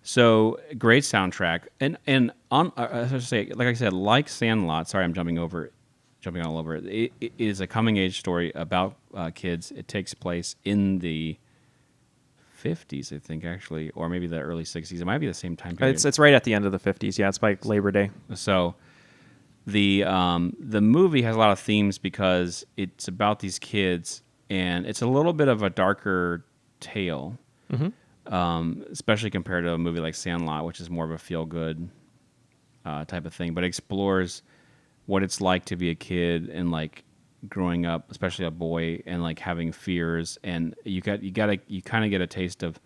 So great soundtrack, and I should say, like I said, like Sandlot. Sorry, I'm jumping all over it. It is a coming age story about kids. It takes place in the 50s, I think, actually, or maybe the early 60s. It might be the same time period. It's right at the end of the 50s. Yeah, it's by Labor Day. So the movie has a lot of themes because it's about these kids, and it's a little bit of a darker tale, especially compared to a movie like Sandlot, which is more of a feel-good type of thing, but it explores what it's like to be a kid and like growing up, especially a boy, and like having fears, and you kind of get a taste of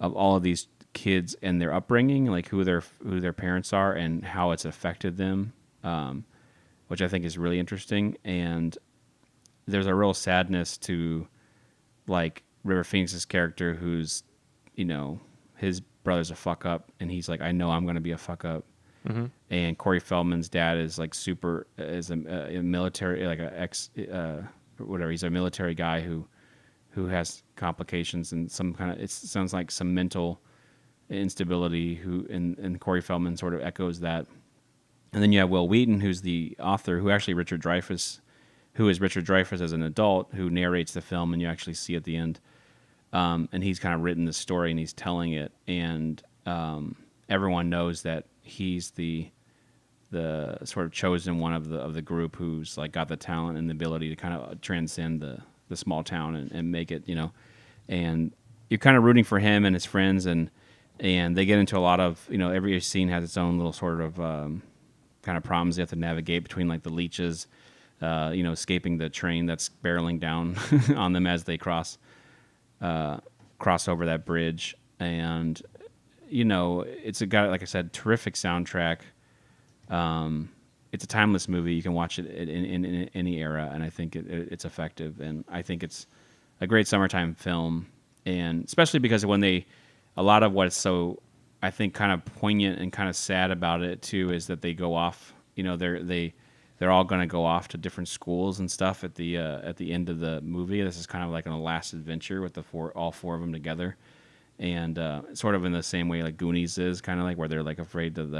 all of these kids and their upbringing, like who their parents are and how it's affected them, which I think is really interesting. And there's a real sadness to like River Phoenix's character, who's, you know, his brother's a fuck up, and he's like, I know I'm going to be a fuck up. And Corey Feldman's dad is like is a military, like a ex, whatever. He's a military guy who has complications and some kind of, it sounds like some mental instability. And Corey Feldman sort of echoes that. And then you have Will Wheaton, who's the author, who is Richard Dreyfuss as an adult, who narrates the film, and you actually see at the end. And he's kind of written the story and he's telling it, and everyone knows that he's the sort of chosen one of the group who's like got the talent and the ability to kind of transcend the small town and make it, you know. And you're kind of rooting for him and his friends, and they get into a lot of, you know, every scene has its own little sort of kind of problems they have to navigate between, like the leeches, you know, escaping the train that's barreling down on them as they cross over that bridge. And you know, it's like I said, terrific soundtrack. It's a timeless movie. You can watch it in any era, and I think it's effective. And I think it's a great summertime film, and especially because a lot of what's so, I think, kind of poignant and kind of sad about it too is that they go off. You know, they're all going to go off to different schools and stuff at the end of the movie. This is kind of like a last adventure with all four of them together. And sort of in the same way like Goonies is, kind of like where they're like afraid of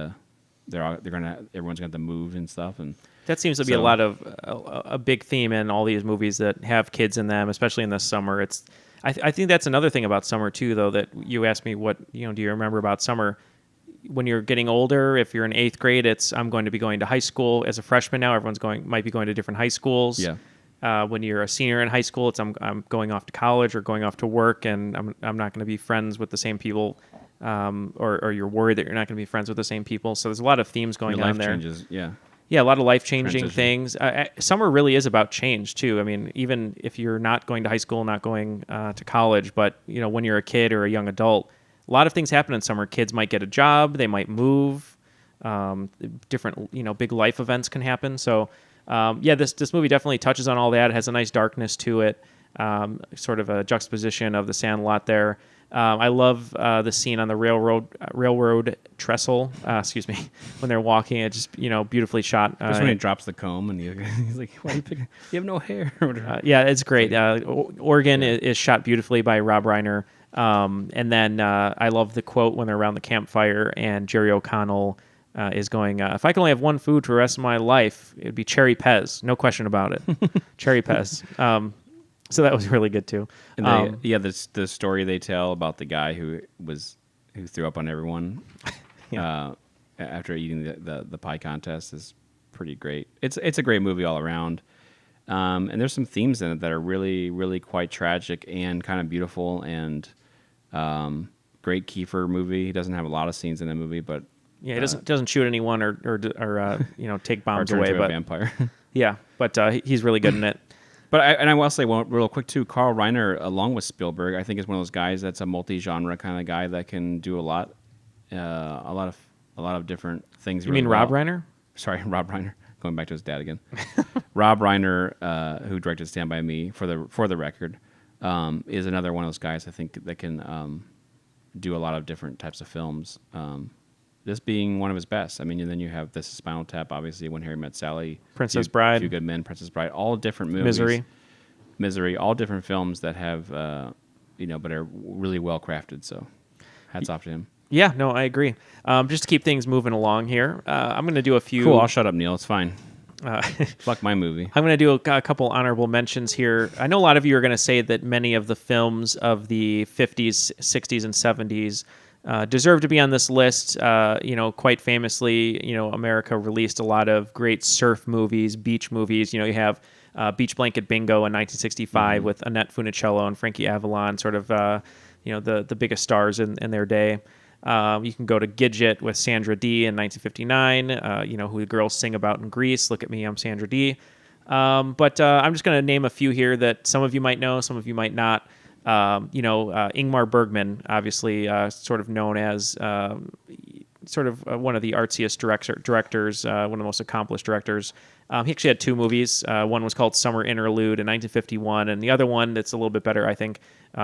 everyone's going to move and stuff. And that seems to be a lot of a big theme in all these movies that have kids in them, especially in the summer. I think that's another thing about summer too, though, that you asked me what, you know, do you remember about summer? When you're getting older, if you're in 8th grade, I'm going to be going to high school as a freshman now. Everyone's might be going to different high schools. Yeah. When you're a senior in high school, I'm going off to college or going off to work, and I'm not going to be friends with the same people, or you're worried that you're not going to be friends with the same people. So there's a lot of themes going on there. Changes, yeah, a lot of life changing things. Summer really is about change too. I mean, even if you're not going to high school, not going to college, but you know, when you're a kid or a young adult, a lot of things happen in summer. Kids might get a job, they might move, different, you know, big life events can happen. So. This movie definitely touches on all that. It has a nice darkness to it, sort of a juxtaposition of the Sandlot there. I love the scene on the railroad trestle. When they're walking, it's just, you know, beautifully shot. Just when he drops the comb and he's like, "Why are you picking? You have no hair." It's great. Oregon is shot beautifully by Rob Reiner. And then I love the quote when they're around the campfire and Jerry O'Connell. Is going, if I could only have one food for the rest of my life, it would be cherry Pez. No question about it. Cherry Pez. So that was really good too. And the story they tell about the guy who threw up on everyone after eating the pie contest is pretty great. It's a great movie all around. And there's some themes in it that are really, really quite tragic and kind of beautiful, and great Kiefer movie. He doesn't have a lot of scenes in the movie, but he doesn't shoot anyone or you know, take bombs or turn away, into but a vampire. but he's really good in it. But I will say real quick too, Carl Reiner, along with Spielberg, I think is one of those guys that's a multi-genre kind of guy that can do a lot of different things. You mean Rob Reiner? Sorry, Rob Reiner. Going back to his dad again. Rob Reiner, who directed Stand By Me, for the record, is another one of those guys I think that can do a lot of different types of films. This being one of his best. I mean, and then you have This is Spinal Tap, obviously, When Harry Met Sally, Princess Bride, Few Good Men, Princess Bride, all different movies. Misery, all different films that have, but are really well crafted. So, hats off to him. Yeah, no, I agree. Just to keep things moving along here, I'm going to do a few. Cool. I'll shut up, Neal. It's fine. Fuck my movie. I'm going to do a couple honorable mentions here. I know a lot of you are going to say that many of the films of the 50s, 60s, and 70s deserve to be on this list. Quite famously, America released a lot of great surf movies, beach movies. You have Beach Blanket Bingo in 1965 with Annette Funicello and Frankie Avalon, sort of the biggest stars in their day. You can go to Gidget with Sandra Dee in 1959, who the girls sing about in Grease. Look at me, I'm Sandra Dee. But I'm just going to name a few here that some of you might know, some of you might not. Ingmar Bergman, obviously sort of known as one of the artsiest directors, one of the most accomplished directors. He actually had two movies. One was called Summer Interlude in 1951, and the other one that's a little bit better, I think,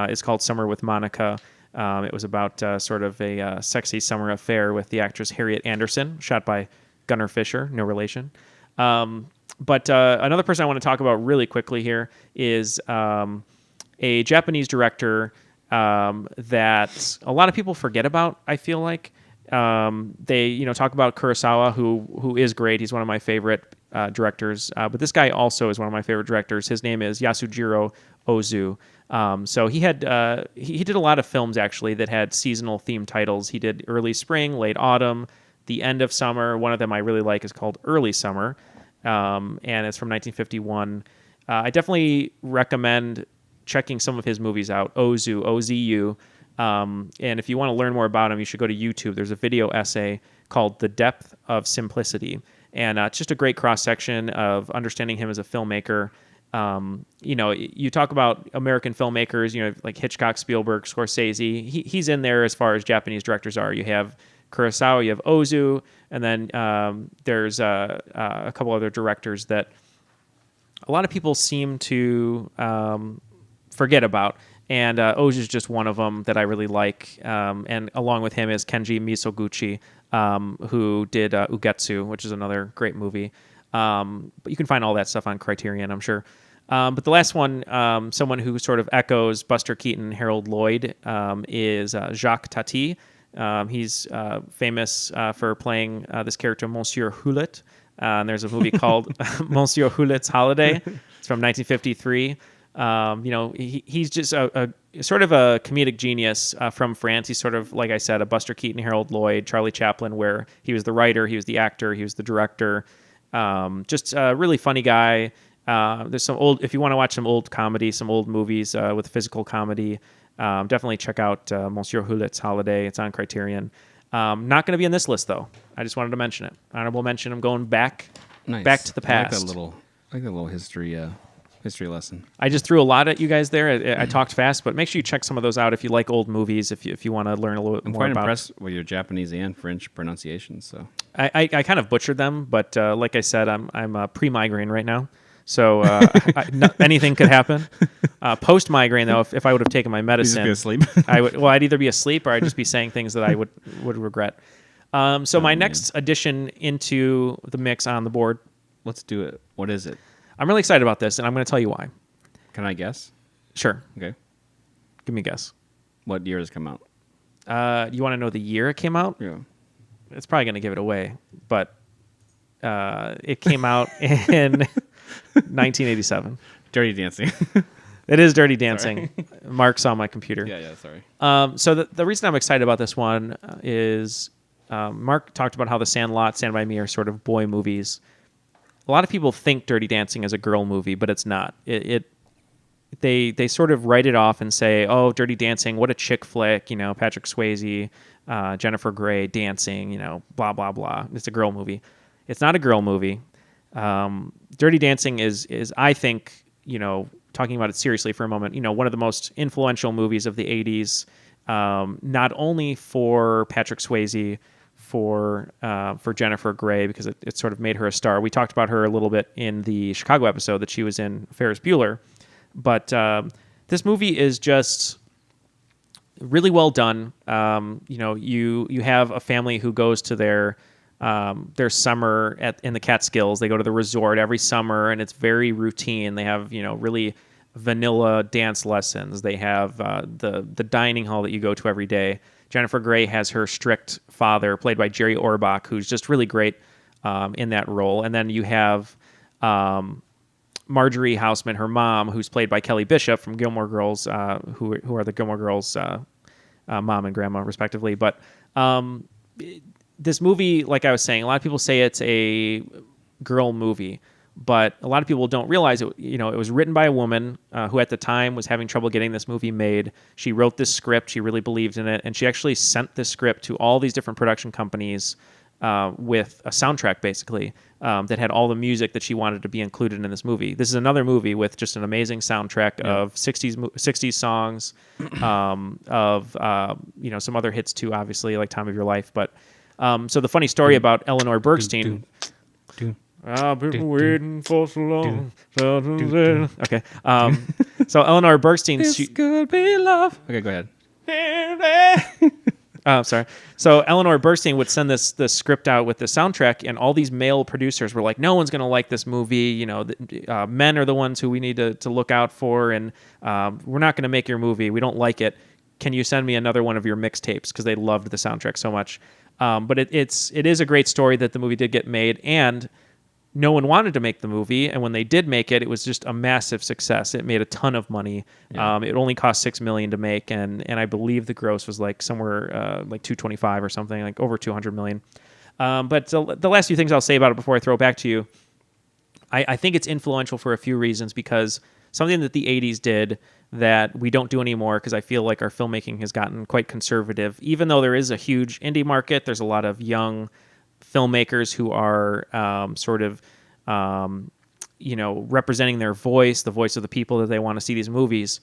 is called Summer with Monica. It was about sort of a sexy summer affair with the actress Harriet Anderson, shot by Gunnar Fischer, no relation. But another person I want to talk about really quickly here is a Japanese director that a lot of people forget about, I feel like. They talk about Kurosawa, who is great. He's one of my favorite directors. But this guy also is one of my favorite directors. His name is Yasujiro Ozu. So he did a lot of films actually that had seasonal theme titles. He did Early Spring, Late Autumn, The End of Summer. One of them I really like is called Early Summer, and it's from 1951. I definitely recommend checking some of his movies out. Ozu, O-Z-U. And if you want to learn more about him, you should go to YouTube. There's a video essay called The Depth of Simplicity. And it's just a great cross-section of understanding him as a filmmaker. You talk about American filmmakers, like Hitchcock, Spielberg, Scorsese. He's in there as far as Japanese directors are. You have Kurosawa, you have Ozu, and then there's a couple other directors that a lot of people seem to forget about. And Ozu is just one of them that I really like. And along with him is Kenji Misoguchi, who did Ugetsu, which is another great movie. But you can find all that stuff on Criterion, I'm sure. But the last one, someone who sort of echoes Buster Keaton, Harold Lloyd, is Jacques Tati. He's famous for playing this character, Monsieur Houlet. And there's a movie called Monsieur Houlet's Holiday. It's from 1953. He's just a sort of a comedic genius from France. He's sort of, like I said, a Buster Keaton, Harold Lloyd, Charlie Chaplin, where he was the writer, he was the actor, he was the director. Just a really funny guy. There's some if you want to watch some old comedy, some old movies with physical comedy, definitely check out Monsieur Houlet's Holiday. It's on Criterion. Not going to be in this list, though. I just wanted to mention it. Honorable mention. I'm going back to the past. I like that little history lesson. I just threw a lot at you guys there. I talked fast, but make sure you check some of those out if you like old movies, if you want to learn a little bit more about it. I'm quite impressed with your Japanese and French pronunciations. So I kind of butchered them, but like I said, I'm pre-migraine right now, so anything could happen. Post-migraine, though, if I would have taken my medicine, you just be asleep. I'd either be asleep or I'd just be saying things that I would regret. So my next addition into the mix on the board. Let's do it. What is it? I'm really excited about this, and I'm going to tell you why. Can I guess? Sure. Okay. Give me a guess. What year has it come out? You want to know the year it came out? Yeah. It's probably going to give it away, but it came out in 1987. Dirty Dancing. It is Dirty Dancing. Mark saw my computer. Yeah, sorry. So the reason I'm excited about this one is Mark talked about how The Sandlot, Stand By Me are sort of boy movies. A lot of people think Dirty Dancing is a girl movie, but it's not. They sort of write it off and say, "Oh, Dirty Dancing, what a chick flick!" Patrick Swayze, Jennifer Grey dancing, blah blah blah. It's a girl movie. It's not a girl movie. Dirty Dancing is I think, talking about it seriously for a moment, one of the most influential movies of the '80s. Not only for Patrick Swayze. For Jennifer Grey, because it sort of made her a star. We talked about her a little bit in the Chicago episode that she was in, Ferris Bueller. But this movie is just really well done. You have a family who goes to their summer in the Catskills. They go to the resort every summer, and it's very routine. They have really vanilla dance lessons. They have the dining hall that you go to every day. Jennifer Grey has her strict father, played by Jerry Orbach, who's just really great in that role. And then you have Marjorie Houseman, her mom, who's played by Kelly Bishop from Gilmore Girls, who are the Gilmore Girls mom and grandma, respectively. But this movie, like I was saying, a lot of people say it's a girl movie, but a lot of people don't realize it. You know, it was written by a woman who at the time was having trouble getting this movie made. She wrote this script. She really believed in it. And she actually sent this script to all these different production companies with a soundtrack, basically, that had all the music that she wanted to be included in this movie. This is another movie with just an amazing soundtrack of 60s songs, of some other hits too, obviously, like Time of Your Life. But so the funny story about Eleanor Bergstein. I've been waiting for so long. Okay. So Eleanor Bergstein. This could be love. Okay, go ahead. Sorry. So Eleanor Bergstein would send this script out with the soundtrack, and all these male producers were like, "No one's going to like this movie. You know, men are the ones who we need to look out for, and we're not going to make your movie. We don't like it. Can you send me another one of your mixtapes?" Because they loved the soundtrack so much. But it is a great story that the movie did get made, and no one wanted to make the movie, and when they did make it, it was just a massive success. It made a ton of money. Yeah. It only cost $6 million to make, and I believe the gross was like somewhere like 225 or something, like over 200 million. But the last few things I'll say about it before I throw it back to you, I think it's influential for a few reasons, because something that the 80s did that we don't do anymore, because I feel like our filmmaking has gotten quite conservative. Even though there is a huge indie market, there's a lot of young filmmakers who are representing their voice, the voice of the people that they want to see these movies.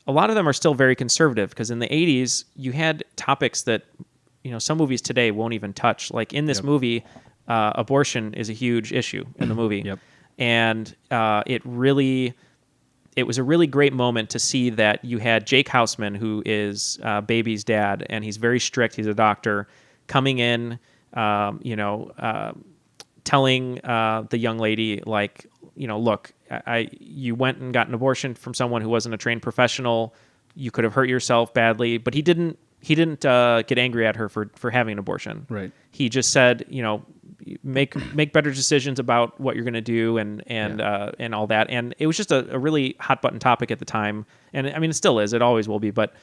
A lot of them are still very conservative, because in the 80s, you had topics that, some movies today won't even touch. Like in this movie, abortion is a huge issue in the movie. Yep. And it was a really great moment to see that you had Jake Houseman, who is Baby's dad, and he's very strict. He's a doctor, coming in, telling the young lady, like, look, you went and got an abortion from someone who wasn't a trained professional. You could have hurt yourself badly, but he didn't get angry at her for having an abortion. Right. He just said, make better decisions about what you're going to do and all that. And it was just a really hot button topic at the time. And I mean, it still is. It always will be. But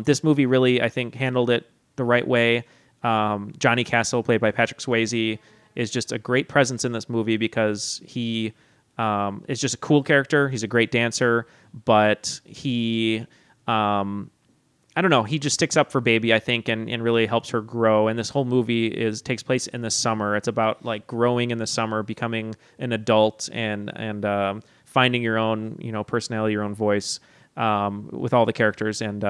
this movie really, I think, handled it the right way. Johnny Castle, played by Patrick Swayze, is just a great presence in this movie, because he is just a cool character. He's a great dancer, but he, I don't know, he just sticks up for Baby, I think, and really helps her grow. And this whole movie takes place in the summer. It's about like growing in the summer, becoming an adult, and finding your own, personality, your own voice with all the characters. And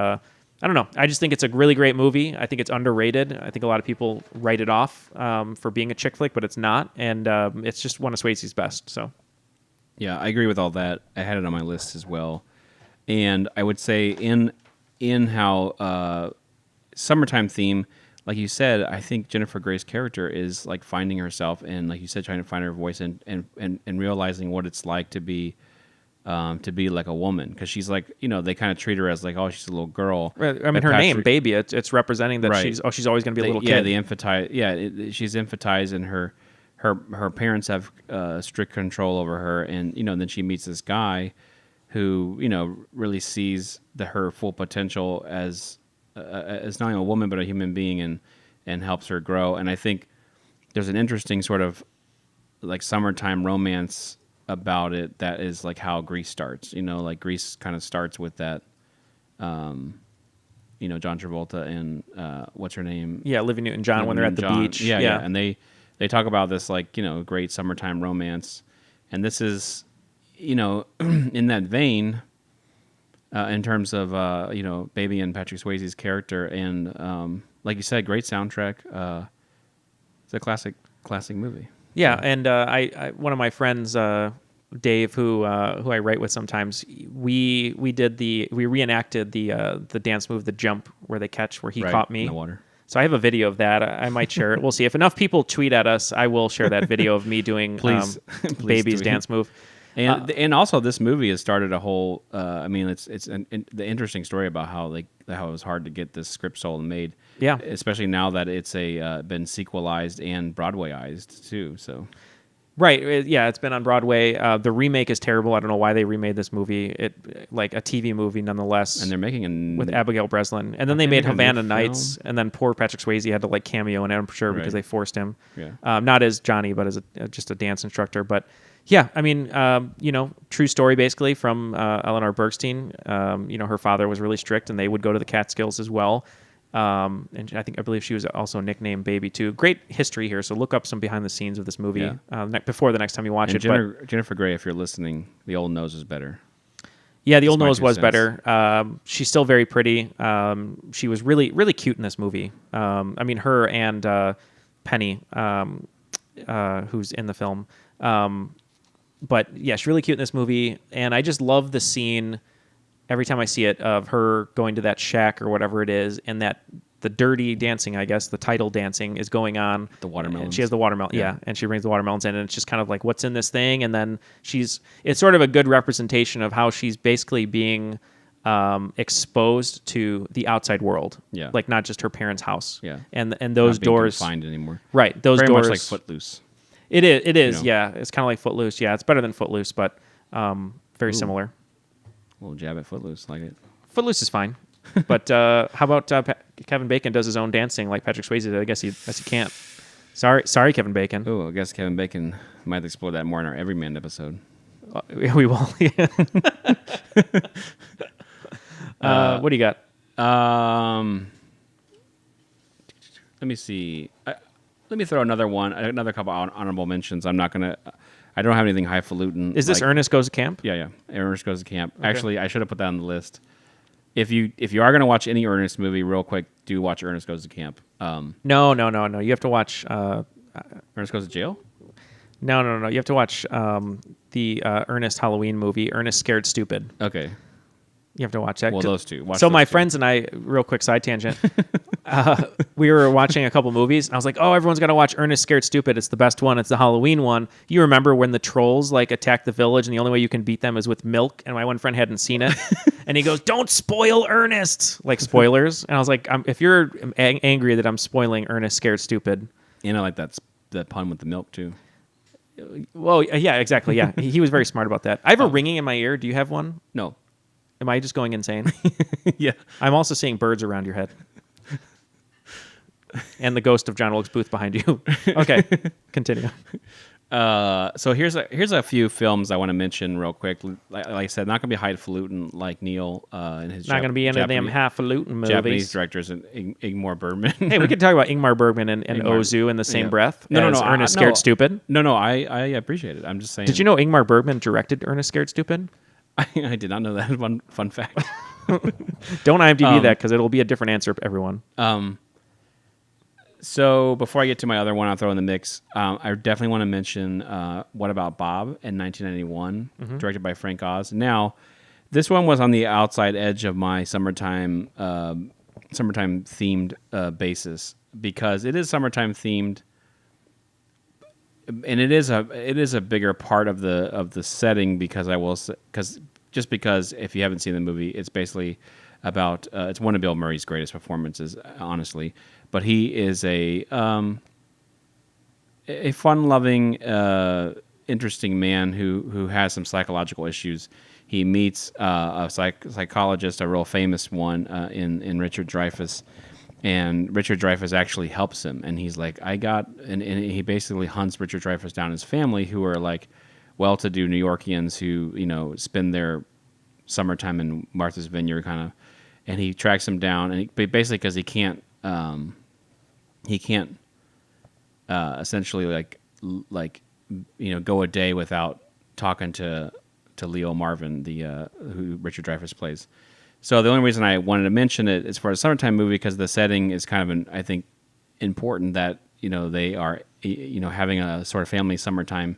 I don't know. I just think it's a really great movie. I think it's underrated. I think a lot of people write it off for being a chick flick, but it's not. And it's just one of Swayze's best. So, yeah, I agree with all that. I had it on my list as well. And I would say in how summertime theme, like you said, I think Jennifer Grey's character is like finding herself, and like you said, trying to find her voice and realizing what it's like to be like a woman, because she's like, they kind of treat her as like, oh, she's a little girl. Right. I mean, her name, Baby, it's representing that right. she's always going to be a little kid. She's emphasized, and her parents have strict control over her, and then she meets this guy who really sees her full potential as not only a woman but a human being, and helps her grow. And I think there's an interesting sort of like summertime romance about it that is like how Grease starts. Like Grease kind of starts with that, John Travolta and what's her name? Yeah, Olivia Newton-John when they're at the beach. Yeah. And they talk about this like, great summertime romance. And this is, in that vein, in terms of, Baby and Patrick Swayze's character. And like you said, great soundtrack. It's a classic movie. Yeah, and I one of my friends, Dave, who I write with sometimes, we reenacted the dance move, the jump where they catch, where he caught me in the water. So I have a video of that. I might share it. We'll see. If enough people tweet at us, I will share that video of me doing please Baby's tweet. dance move. And also this movie has started a whole. I mean, it's the interesting story about how it was hard to get this script sold and made. Yeah. Especially now that it's been sequelized and Broadwayized too. So. Right. Yeah, it's been on Broadway. The remake is terrible. I don't know why they remade this movie. Like a TV movie, nonetheless. And they're making with Abigail Breslin, and then they made Havana Nights, and then poor Patrick Swayze had to like cameo in it, I'm sure, because they forced him. Yeah. Not as Johnny, but as just a dance instructor. But yeah, I mean, true story basically from Eleanor Bergstein. Her father was really strict, and they would go to the Catskills as well. And I believe she was also nicknamed Baby too. Great history here. So look up some behind the scenes of this movie before the next time you watch it. Jennifer Grey, if you're listening, the old nose is better. Yeah, the old nose was better. She's still very pretty. She was really, really cute in this movie. I mean, her and Penny, who's in the film. But yeah, she's really cute in this movie. And I just love the scene every time I see it of her going to that shack or whatever it is, and that the dirty dancing, I guess, the title dancing is going on. The watermelons. And she has the watermelon, yeah, and she brings the watermelons in, and it's just kind of like, what's in this thing? And then it's sort of a good representation of how she's basically being exposed to the outside world. Yeah. Like not just her parents' house. Yeah. And those Not being doors. confined anymore. Right. Those Very doors. much like Footloose. It is, yeah. It's kind of like Footloose. Yeah, it's better than Footloose, but very similar. A little jab at Footloose, like it. Footloose is fine. But how about Kevin Bacon does his own dancing like Patrick Swayze did? I guess he can't. Sorry, Kevin Bacon. Oh, I guess Kevin Bacon might explore that more in our Everyman episode. We will. What do you got? Let me see. Let me throw another couple honorable mentions. I don't have anything highfalutin. Is this Ernest Goes to Camp? Yeah. Ernest Goes to Camp. Okay. Actually, I should have put that on the list. If you are going to watch any Ernest movie, real quick, do watch Ernest Goes to Camp. No. You have to watch Ernest Goes to Jail? No. You have to watch the Ernest Halloween movie, Ernest Scared Stupid. Okay. You have to watch that. Well, those two. So my friends and I, real quick side tangent, we were watching a couple movies, and I was like, oh, everyone's got to watch Ernest Scared Stupid. It's the best one. It's the Halloween one. You remember when the trolls attack the village, and the only way you can beat them is with milk? And my one friend hadn't seen it. And he goes, don't spoil Ernest. Like spoilers. And I was like, if you're angry that I'm spoiling Ernest Scared Stupid. Like that's the pun with the milk, too. Well, yeah, exactly. Yeah. He was very smart about that. I have a ringing in my ear. Do you have one? No. Am I just going insane? Yeah. I'm also seeing birds around your head. And the ghost of John Wilkes Booth behind you. Okay, continue. So here's a few films I want to mention real quick. Like I said, not going to be highfalutin like Neal and his. Not going to be any of them highfalutin movies. Japanese directors and Ingmar Bergman. Hey, we could talk about Ingmar Bergman and Ozu in the same breath. No, Ernest Scared Stupid. No, I appreciate it. I'm just saying. Did you know Ingmar Bergman directed Ernest Scared Stupid? I did not know that. One fun fact. Don't IMDb that because it'll be a different answer for everyone. So before I get to my other one, I'll throw in the mix. I definitely want to mention What About Bob in 1991, directed by Frank Oz. Now, this one was on the outside edge of my summertime themed basis because it is summertime themed, and it is a bigger part of the setting because because if you haven't seen the movie, it's basically about it's one of Bill Murray's greatest performances, honestly. But he is a fun-loving, interesting man who has some psychological issues. He meets a psychologist, a real famous one, in Richard Dreyfuss, and Richard Dreyfuss actually helps him. And he's like, and he basically hunts Richard Dreyfuss down, his family, who are like well-to-do New Yorkians who spend their summertime in Martha's Vineyard, kind of. And he tracks him down, and basically because he can't essentially go a day without talking to Leo Marvin, who Richard Dreyfuss plays. So the only reason I wanted to mention it is for a summertime movie because the setting is kind of I think important that they are having a sort of family summertime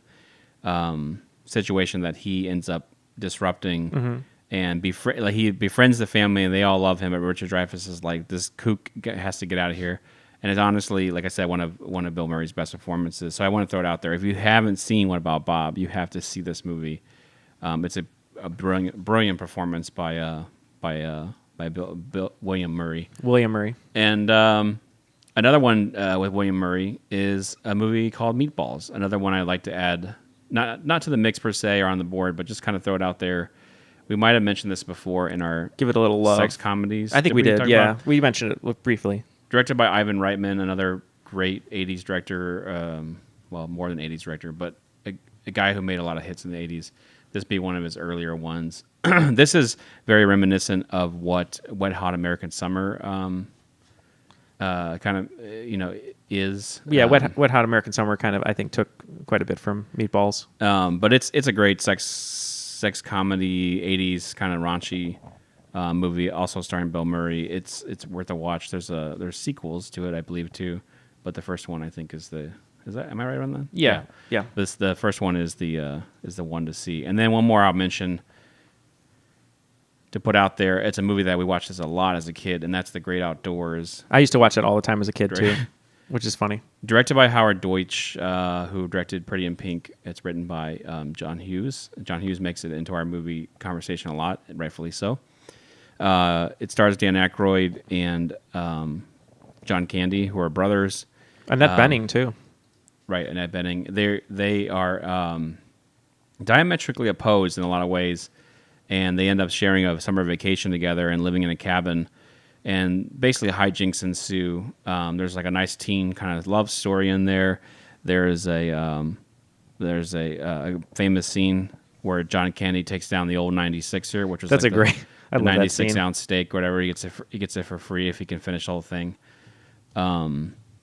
situation that he ends up disrupting. Mm-hmm. And he befriends the family, and they all love him. But Richard Dreyfuss is like, this kook has to get out of here. And it's honestly, like I said, one of Bill Murray's best performances. So I want to throw it out there. If you haven't seen What About Bob, you have to see this movie. It's a brilliant performance by William Murray. William Murray. And another one with William Murray is a movie called Meatballs. Another one I'd like to add, not to the mix per se or on the board, but just kind of throw it out there. We might have mentioned this before in our Give it a little love. sex comedies. I think we did. talk Yeah, about? we mentioned it briefly. Directed by Ivan Reitman, another great 80s director. Well, more than 80s director, but a guy who made a lot of hits in the 80s. This being one of his earlier ones. This is very reminiscent of what Wet Hot American Summer kind of is. Yeah, Wet Hot American Summer kind of I think took quite a bit from Meatballs. But it's a great sex comedy 80s kind of raunchy movie, also starring Bill Murray. It's worth a watch. There's sequels to it, I believe, too, but the first one I think is that, am I right on that? Yeah. The first one is the one to see, and then one more I'll mention to put out there. It's a movie that we watched a lot as a kid, and that's The Great Outdoors. I used to watch it all the time as a kid too, which is funny. Directed by Howard Deutsch, who directed Pretty in Pink. It's written by John Hughes. John Hughes makes it into our movie conversation a lot, and rightfully so. It stars Dan Aykroyd and John Candy, who are brothers. Annette Bening too. Right, Annette Bening. They are diametrically opposed in a lot of ways, and they end up sharing a summer vacation together and living in a cabin. And basically, hijinks ensue. There's like a nice teen kind of love story in there. There's a famous scene where John Candy takes down the old 96er, which was That's like a great. I love that 96 scene. ounce steak, whatever. He gets it for free if he can finish the whole thing.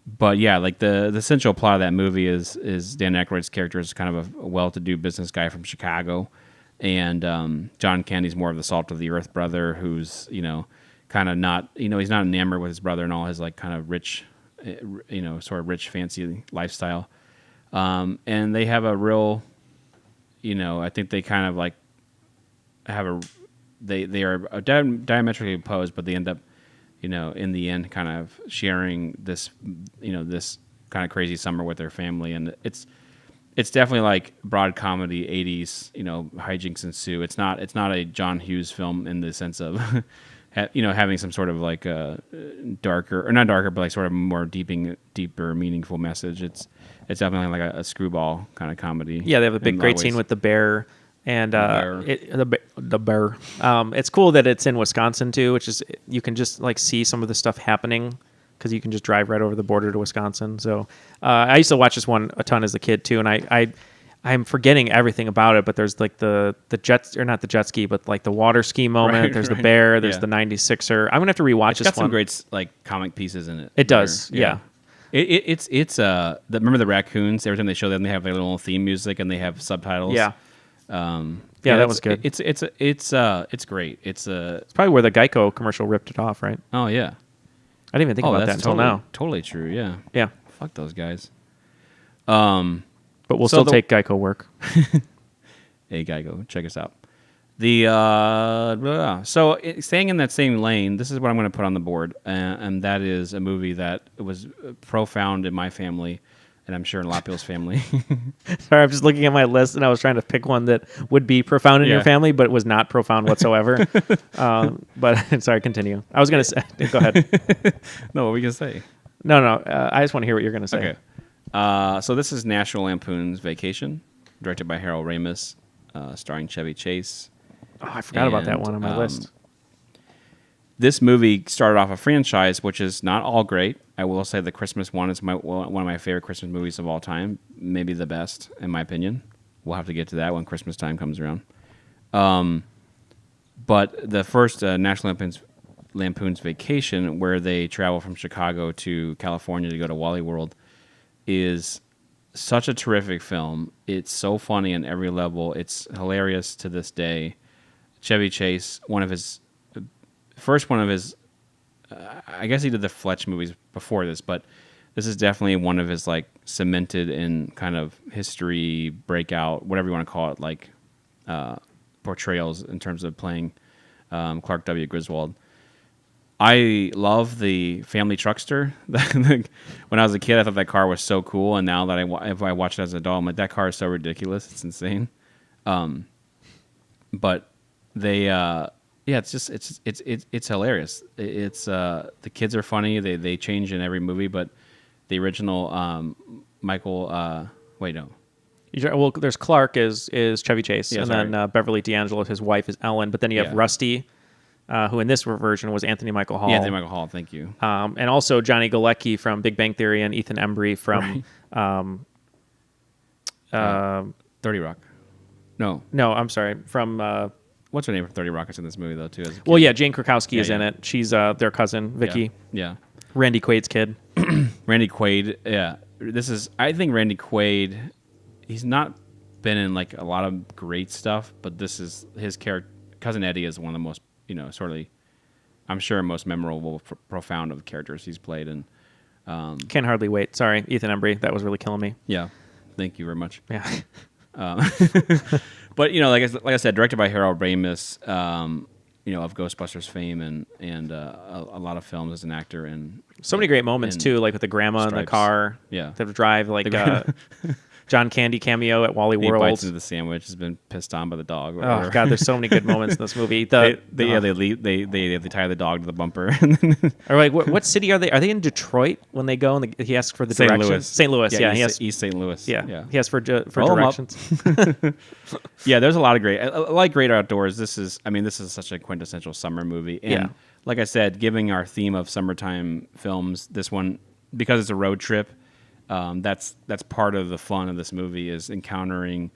But yeah, like the central plot of that movie is Dan Aykroyd's character is kind of a well-to-do business guy from Chicago, and John Candy's more of the salt of the earth brother who's kind of not he's not enamored with his brother and all his like kind of rich, sort of rich fancy lifestyle, and they have a real, I think they kind of like have they are diametrically opposed, but they end up in the end, kind of sharing this, this kind of crazy summer with their family, and it's definitely like broad comedy '80s, hijinks ensue. It's not a John Hughes film in the sense of, having some sort of like darker or not darker, but like sort of more deeper, meaningful message. It's definitely like a screwball kind of comedy. Yeah, they have a great scene with the bear. And the bear. It's cool that it's in Wisconsin too, which is you can just like see some of the stuff happening because you can just drive right over the border to Wisconsin. So I used to watch this one a ton as a kid too, and I'm forgetting everything about it. But there's like the jet, or not the jet ski, but like the water ski moment. Right, there's right. the bear. There's the 96er. I'm gonna have to rewatch It's this got one. some great like comic pieces in it. It does, yeah. It's remember the raccoons? Every time they show them, they have their little theme music and they have subtitles. Yeah. That was good. It's great. It's probably where the Geico commercial ripped it off, right? Oh yeah. I didn't even think about that until now. Totally true. Yeah. Yeah. Fuck those guys. But we'll so still take Geico work. Hey Geico, check us out. Staying in that same lane, this is what I'm going to put on the board, and that is a movie that was profound in my family, and I'm sure in a lot of people's family. Sorry, I'm just looking at my list, and I was trying to pick one that would be profound in your family, but was not profound whatsoever. But sorry, continue. I was going to say, go ahead. No, what were we going to say? No. I just want to hear what you're going to say. Okay. So this is National Lampoon's Vacation, directed by Harold Ramis, starring Chevy Chase. Oh, I forgot about that one on my list. This movie started off a franchise, which is not all great. I will say the Christmas one is one of my favorite Christmas movies of all time. Maybe the best, in my opinion. We'll have to get to that when Christmas time comes around. But the first National Lampoon's Vacation, where they travel from Chicago to California to go to Wally World, is such a terrific film. It's so funny on every level. It's hilarious to this day. Chevy Chase, one of his, I guess he did the Fletch movies before this, but this is definitely one of his like cemented in kind of history breakout, whatever you want to call it, like portrayals in terms of playing Clark W. Griswold. I love the family truckster. When I was a kid, I thought that car was so cool, and now that if I watch it as an adult, I'm like, that car is so ridiculous. It's insane. but they it's just it's hilarious. It's the kids are funny. They change in every movie, but the original Michael wait no. Well, there's Clark is Chevy Chase, Yeah, and sorry. then Beverly D'Angelo, his wife, is Ellen. But then you have Yeah. Rusty, who in this version was Anthony Michael Hall. Yeah, Anthony Michael Hall. Thank you. And also Johnny Galecki from Big Bang Theory and Ethan Embry from 30 Rock. No, no, I'm sorry, from what's her name from 30 Rock is in this movie though too. As a well, kid. yeah, Jane Krakowski is in yeah. it. She's their cousin, Vicky, Yeah. Randy Quaid's kid. Randy Quaid. Yeah, I think Randy Quaid. He's not been in like a lot of great stuff, but this is his character. Cousin Eddie is one of the most I'm sure most memorable, profound of characters he's played, and Can't hardly wait. Sorry, Ethan Embry. That was really killing me. yeah, thank you very much. Yeah. But like I said, directed by Harold Ramis, of Ghostbusters fame and a lot of films as an actor, and So many great moments and too, like with the grandma in the Stripes. car. Yeah. They drive like John Candy cameo at Wally he World. bites into the sandwich, has been pissed on by the dog. Or Oh whatever. God, there's so many good moments in this movie. They leave. They tie the dog to the bumper. Or like, what city are they? Are they in Detroit when they go and he asks for the St. directions? Louis. St. Louis. Yeah, he has. East St. Louis. Yeah, he asks for Roll 'em up. directions. Yeah, there's a lot of great. I like Great Outdoors. This is such a quintessential summer movie. And Yeah. like I said, giving our theme of summertime films, this one, because it's a road trip, that's part of the fun of this movie is encountering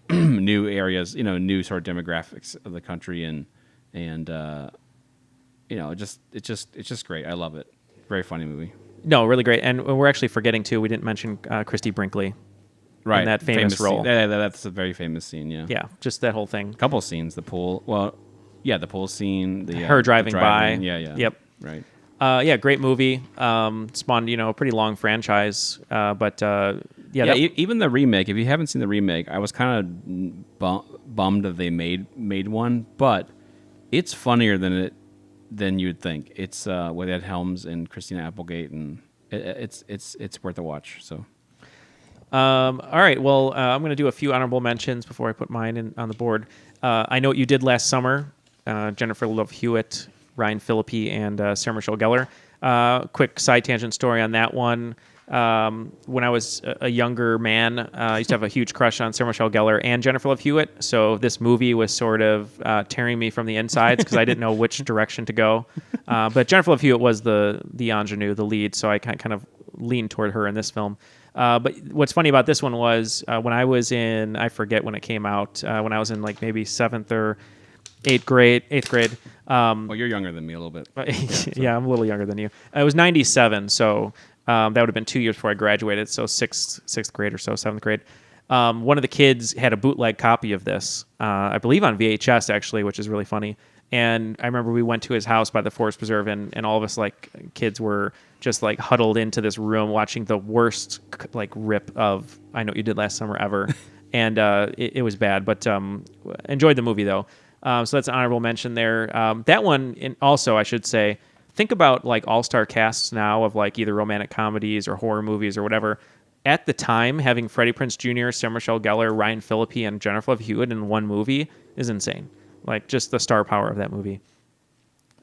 new areas, new sort of demographics of the country, and it's just great. I love it. Very funny movie. No, really great. And we're actually forgetting too. We didn't mention Christy Brinkley. Right, In that famous role. Scene. Yeah, that's a very famous scene. Yeah. Yeah, just that whole thing. Couple scenes. The pool. Well, yeah, the pool scene. The Her driving by. Yeah, yeah. Yep. Right. Yeah, great movie. Spawned, a pretty long franchise. But Yeah, even the remake. If you haven't seen the remake, I was kind of bummed that they made one, but it's funnier than you'd think. It's with Ed Helms and Christina Applegate, and it's worth a watch. So. All right. Well, I'm going to do a few honorable mentions before I put mine on the board. I Know What You Did Last Summer. Jennifer Love Hewitt, Ryan Phillippe, and Sarah Michelle Gellar. Quick side tangent story on that one. When I was a younger man, I used to have a huge crush on Sarah Michelle Gellar and Jennifer Love Hewitt. So this movie was sort of tearing me from the insides because I didn't know which direction to go. But Jennifer Love Hewitt was the ingenue, the lead, so I kind of leaned toward her in this film. But what's funny about this one was when I was in, I forget when it came out, when I was in like maybe 7th or 8th grade. Well, you're younger than me a little bit. Yeah, I'm a little younger than you. It was 97, so that would have been 2 years before I graduated, so sixth grade or so, 7th grade. One of the kids had a bootleg copy of this, I believe on VHS actually, which is really funny. And I remember we went to his house by the Forest Preserve, and all of us like kids were just like huddled into this room watching the worst like rip of I Know What You Did Last Summer ever, and it was bad, but enjoyed the movie though. So that's an honorable mention there. That one, also I should say, think about like all-star casts now of like either romantic comedies or horror movies or whatever. At the time, having Freddie Prinze Jr., Sarah Michelle Gellar, Ryan Phillippe, and Jennifer Love Hewitt in one movie is insane. Like just the star power of that movie.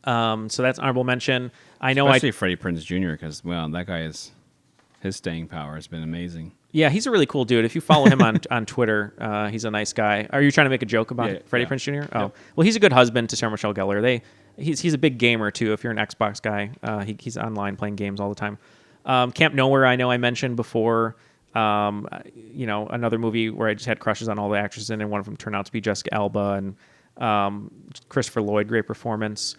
So that's honorable mention. I know Especially Freddie Prinze Jr. because that guy his staying power has been amazing. Yeah, he's a really cool dude. If you follow him on Twitter, he's a nice guy. Are you trying to make a joke about Freddie Prinze Jr.? Oh, Yep. Well, he's a good husband to Sarah Michelle Gellar. He's a big gamer too. If you're an Xbox guy, he's online playing games all the time. Camp Nowhere, I know I mentioned before. Another movie where I just had crushes on all the actresses in, and one of them turned out to be Jessica Alba and Christopher Lloyd, great performance.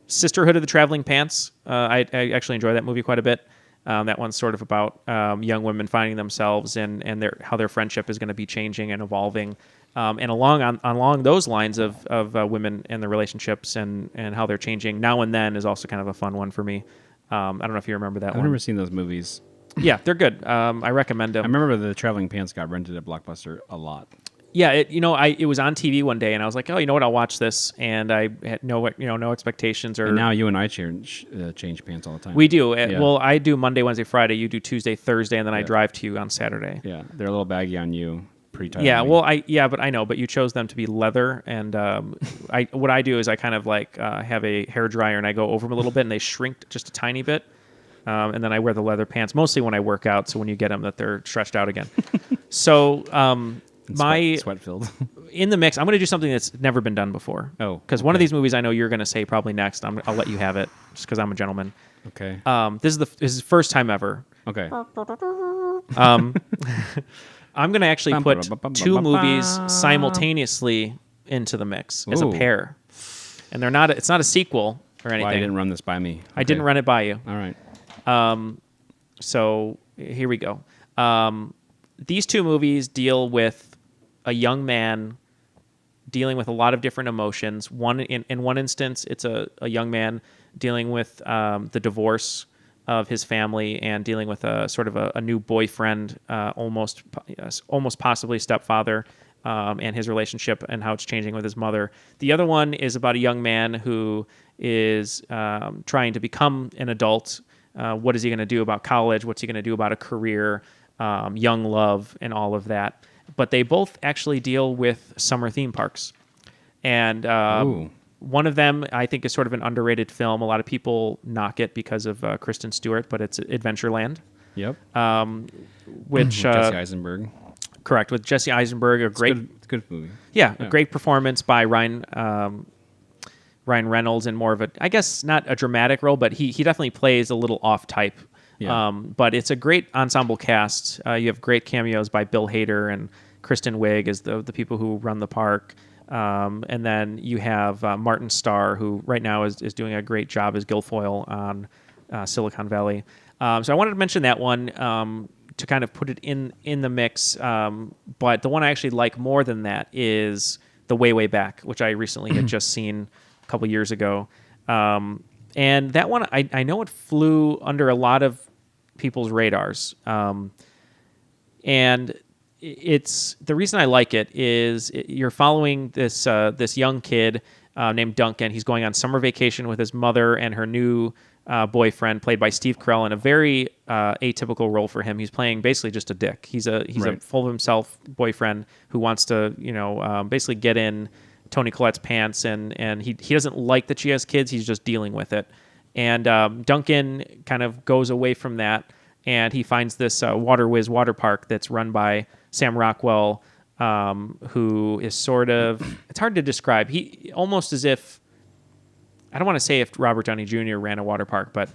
Sisterhood of the Traveling Pants. I actually enjoy that movie quite a bit. That one's sort of about young women finding themselves and how their friendship is going to be changing and evolving. And along those lines of women and their relationships and how they're changing now and then is also kind of a fun one for me. I don't know if you remember that I've one. never seen those movies. Yeah, they're good. I recommend them. I remember the Traveling Pants got rented at Blockbuster a lot. Yeah, it was on TV one day, and I was like, oh, you know what? I'll watch this, and I had no expectations. Or And now you and I change pants all the time. we do. Yeah. Well, I do Monday, Wednesday, Friday. You do Tuesday, Thursday, and then I drive to you on Saturday. Yeah, they're a little baggy on you. pretty tight. Yeah, on me. well, but I know, but you chose them to be leather, and what I do is I kind of like have a hair dryer and I go over them a little bit, and they shrink just a tiny bit, and then I wear the leather pants mostly when I work out, so when you get them, that they're stretched out again. So sweat filled. in the mix, I'm going to do something that's never been done before. Oh, because one of these movies I know you're going to say probably next. I'll let you have it just because I'm a gentleman. Okay. This is the first time ever. Okay. I'm going to actually put two movies simultaneously into the mix as a Ooh. pair, and they're not. It's not a sequel or anything. Well, I didn't run this by me. I didn't run it by you. All right. So here we go. These two movies deal with a young man dealing with a lot of different emotions. In one instance, it's a young man dealing with the divorce of his family and dealing with a sort of a new boyfriend, almost possibly stepfather, and his relationship and how it's changing with his mother. The other one is about a young man who is trying to become an adult. What is he going to do about college? What's he going to do about a career, young love, and all of that? But they both actually deal with summer theme parks. And one of them, I think, is sort of an underrated film. A lot of people knock it because of Kristen Stewart, but it's Adventureland. Yep. Which Jesse Eisenberg. Correct, with Jesse Eisenberg, It's a good movie. Yeah, a great performance by Ryan Reynolds, and more of a, I guess, not a dramatic role, but he definitely plays a little off type. Yeah. But it's a great ensemble cast. You have great cameos by Bill Hader and Kristen Wiig as the people who run the park. And then you have Martin Starr, who right now is doing a great job as Guilfoyle on Silicon Valley. So I wanted to mention that one to kind of put it in the mix. But the one I actually like more than that is The Way Back, which I recently had just seen a couple years ago. And that one, I know it flew under a lot of people's radars. And it's the reason I like it is you're following this young kid named Duncan. He's going on summer vacation with his mother and her new boyfriend, played by Steve Carell, in a very atypical role for him. He's playing basically just a dick. He's a full of himself boyfriend who wants to basically get in Toni Collette's pants, and he doesn't like that she has kids. He's just dealing with it. And Duncan kind of goes away from that, and he finds this Water Whiz water park that's run by Sam Rockwell, who is sort of, it's hard to describe. He almost as if, I don't want to say if Robert Downey Jr. ran a water park, but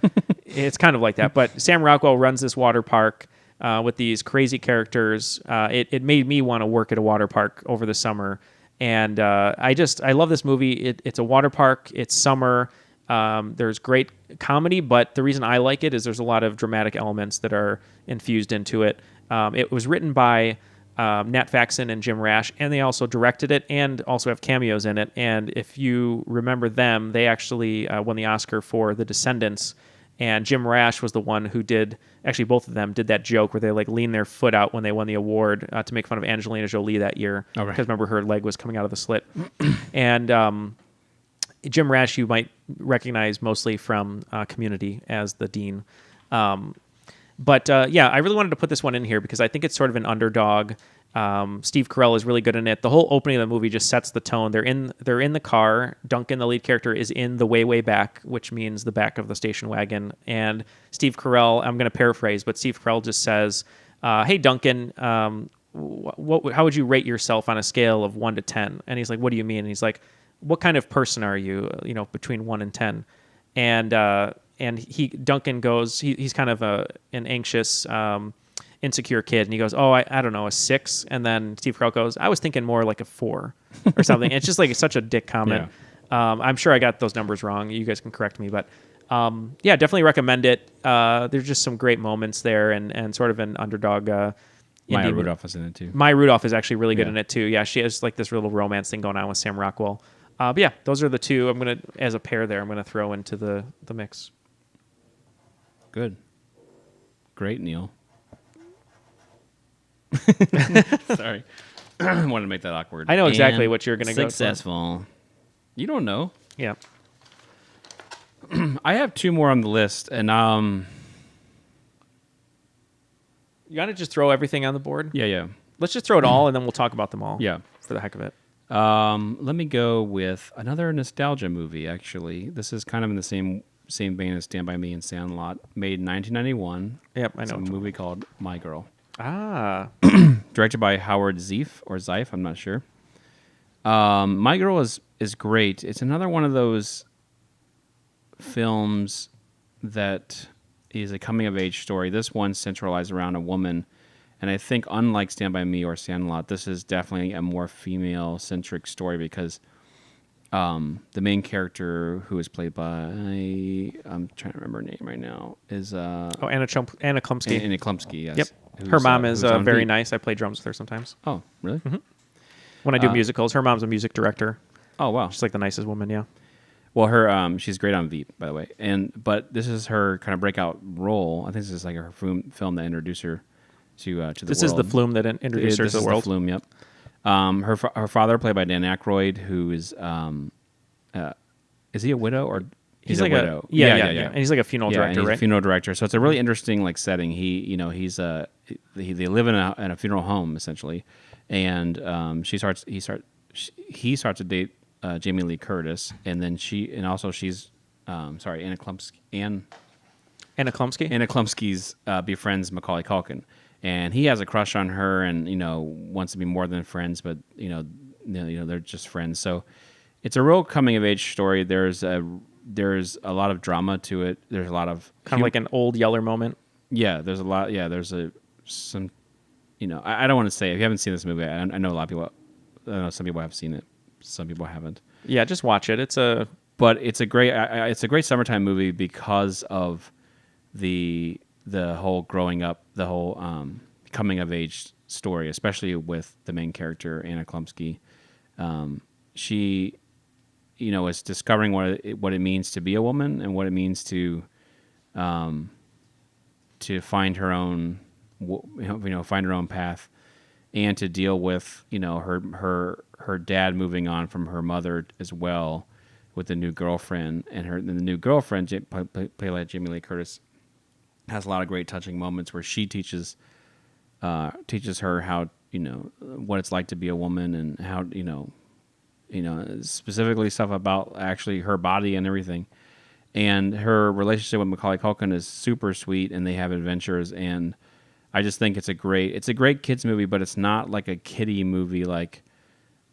it's kind of like that. But Sam Rockwell runs this water park with these crazy characters. It made me want to work at a water park over the summer. And I love this movie. It's a water park. It's summer. There's great comedy, but the reason I like it is there's a lot of dramatic elements that are infused into it. It was written by Nat Faxon and Jim Rash, and they also directed it and also have cameos in it. And if you remember them, they actually won the Oscar for The Descendants. And Jim Rash was the one who did, actually both of them did that joke where they like leaned their foot out when they won the award to make fun of Angelina Jolie that year. Oh, right. Because remember, her leg was coming out of the slit. And Jim Rash you might recognize mostly from Community as the dean. But I really wanted to put this one in here because I think it's sort of an underdog. Steve Carell is really good in it. The whole opening of the movie just sets the tone. They're in the car. Duncan, the lead character, is in the way back, which means the back of the station wagon. And Steve Carell, I'm going to paraphrase, but Steve Carell just says, "Hey Duncan, how would you rate yourself on a scale of 1 to 10?" And he's like, "What do you mean?" And he's like, "What kind of person are you? Between 1 and 10?" And Duncan goes, he's kind of an anxious, insecure kid, and he goes, "Oh, I don't know, a 6." And then Steve Carell goes, "I was thinking more like a 4 or something." It's just like such a dick comment. Yeah. I'm sure I got those numbers wrong. You guys can correct me, but definitely recommend it. There's just some great moments there, and sort of an underdog. Maya Rudolph is in it too. Maya Rudolph is actually really good in it too. Yeah, she has like this little romance thing going on with Sam Rockwell. But yeah, those are the two I'm gonna, as a pair there, I'm gonna throw into the mix. Good. Great, Neal. Sorry. I wanted to make that awkward. I know exactly what you're going to go for. Successful. You don't know. Yeah. I have 2 more on the list, and you want to just throw everything on the board? Yeah. let's just throw it all, and then we'll talk about them all. Yeah. For the heck of it. Let me go with another nostalgia movie, actually. This is kind of in the same vein as Stand By Me and Sandlot, made in 1991. Yep, I know. It's a movie called My Girl. Ah. Directed by Howard Zeif, I'm not sure. My Girl is great. It's another one of those films that is a coming-of-age story. This one centralized around a woman, and I think unlike Stand By Me or Sandlot, this is definitely a more female-centric story because the main character, who is played by, I'm trying to remember her name right now, is Anna Klumsky. Anna Klumsky, yes. Yep. Her mom is who's on very Veep. nice. I play drums with her sometimes. Oh, really? Mm-hmm. When I do musicals, her mom's a music director. Oh, wow. She's like the nicest woman, yeah. Well, her she's great on Veep, by the way. But this is her kind of breakout role. I think this is like her film that introduced her to the world. This is the flume that introduced her to the world. This is the flume, yep. Her father, played by Dan Aykroyd, who is he a widow or He's a like widow? Yeah. And he's like a funeral director, and he's right? a funeral director. So it's a really interesting like setting. They live in a funeral home essentially, and he starts to date Jamie Lee Curtis, and then she's Anna Klumsky. Anna Klumsky? Anna Klumsky's befriends Macaulay Culkin, and he has a crush on her, and wants to be more than friends, but they're just friends. So it's a real coming of age story. There's a lot of drama to it. There's a lot of kind of like an Old Yeller moment. Yeah, there's a lot. Yeah, there's some. I don't want to say if you haven't seen this movie. I know a lot of people. I know some people have seen it. Some people haven't. Yeah, just watch it. It's a great summertime movie because of the whole growing up, the whole coming of age story, especially with the main character Anna Klumsky. She, is discovering what it means to be a woman and what it means to find her own, find her own path, and to deal with her dad moving on from her mother as well, with the new girlfriend, and the new girlfriend played by Jamie Lee Curtis has a lot of great touching moments where she teaches her how what it's like to be a woman, and how specifically stuff about actually her body and everything. And her relationship with Macaulay Culkin is super sweet, and they have adventures. And I just think it's a great kids movie, but it's not like a kiddie movie, like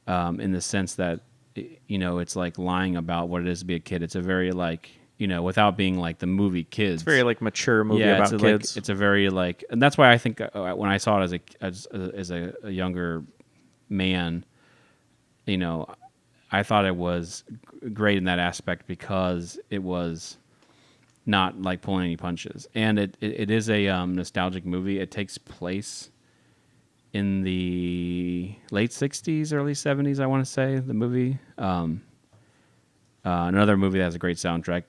in the sense that it's like lying about what it is to be a kid. It's a very like without being like the movie Kids. It's very like mature movie about kids. It's a very like, and that's why I think when I saw it as a younger man, I thought it was great in that aspect because it was not like pulling any punches. And it is a nostalgic movie. It takes place in the late 60s, early 70s, I want to say, the movie. Another movie that has a great soundtrack.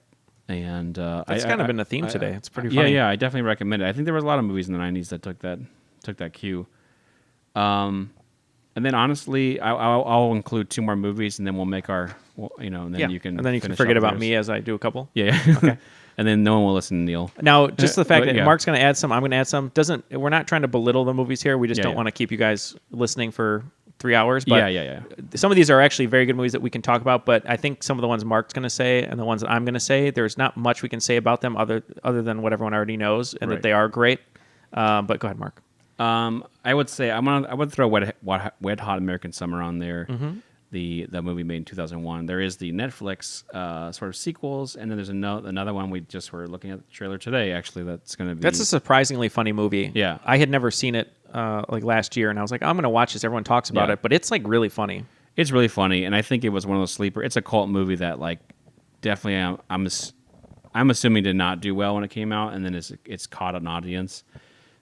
And that's kind of been a theme today. It's pretty funny. Yeah, I definitely recommend it. I think there was a lot of movies in the 90s that took that cue. And then honestly, I'll include two more movies, and then we'll make our, and then you can forget about me as I do a couple. Yeah. Okay. And then no one will listen to Neal. Now, just the fact that yeah. Mark's going to add some, I'm going to add some. We're not trying to belittle the movies here. We just don't want to keep you guys listening for 3 hours. But yeah. Some of these are actually very good movies that we can talk about. But I think some of the ones Mark's going to say and the ones that I'm going to say, there's not much we can say about them other than what everyone already knows, and that they are great. But go ahead, Mark. I would say I would throw Wet Hot American Summer on there. Mm-hmm. The movie made in 2001. There is the Netflix sort of sequels, and then there's another one we just were looking at the trailer today. Actually, that's going to be. That's a surprisingly funny movie. Yeah, I had never seen it like last year, and I was like, I'm going to watch this. Everyone talks about it, but it's like really funny. It's really funny, and I think it was one of those sleeper. It's a cult movie that like definitely I'm assuming did not do well when it came out, and then it's caught an audience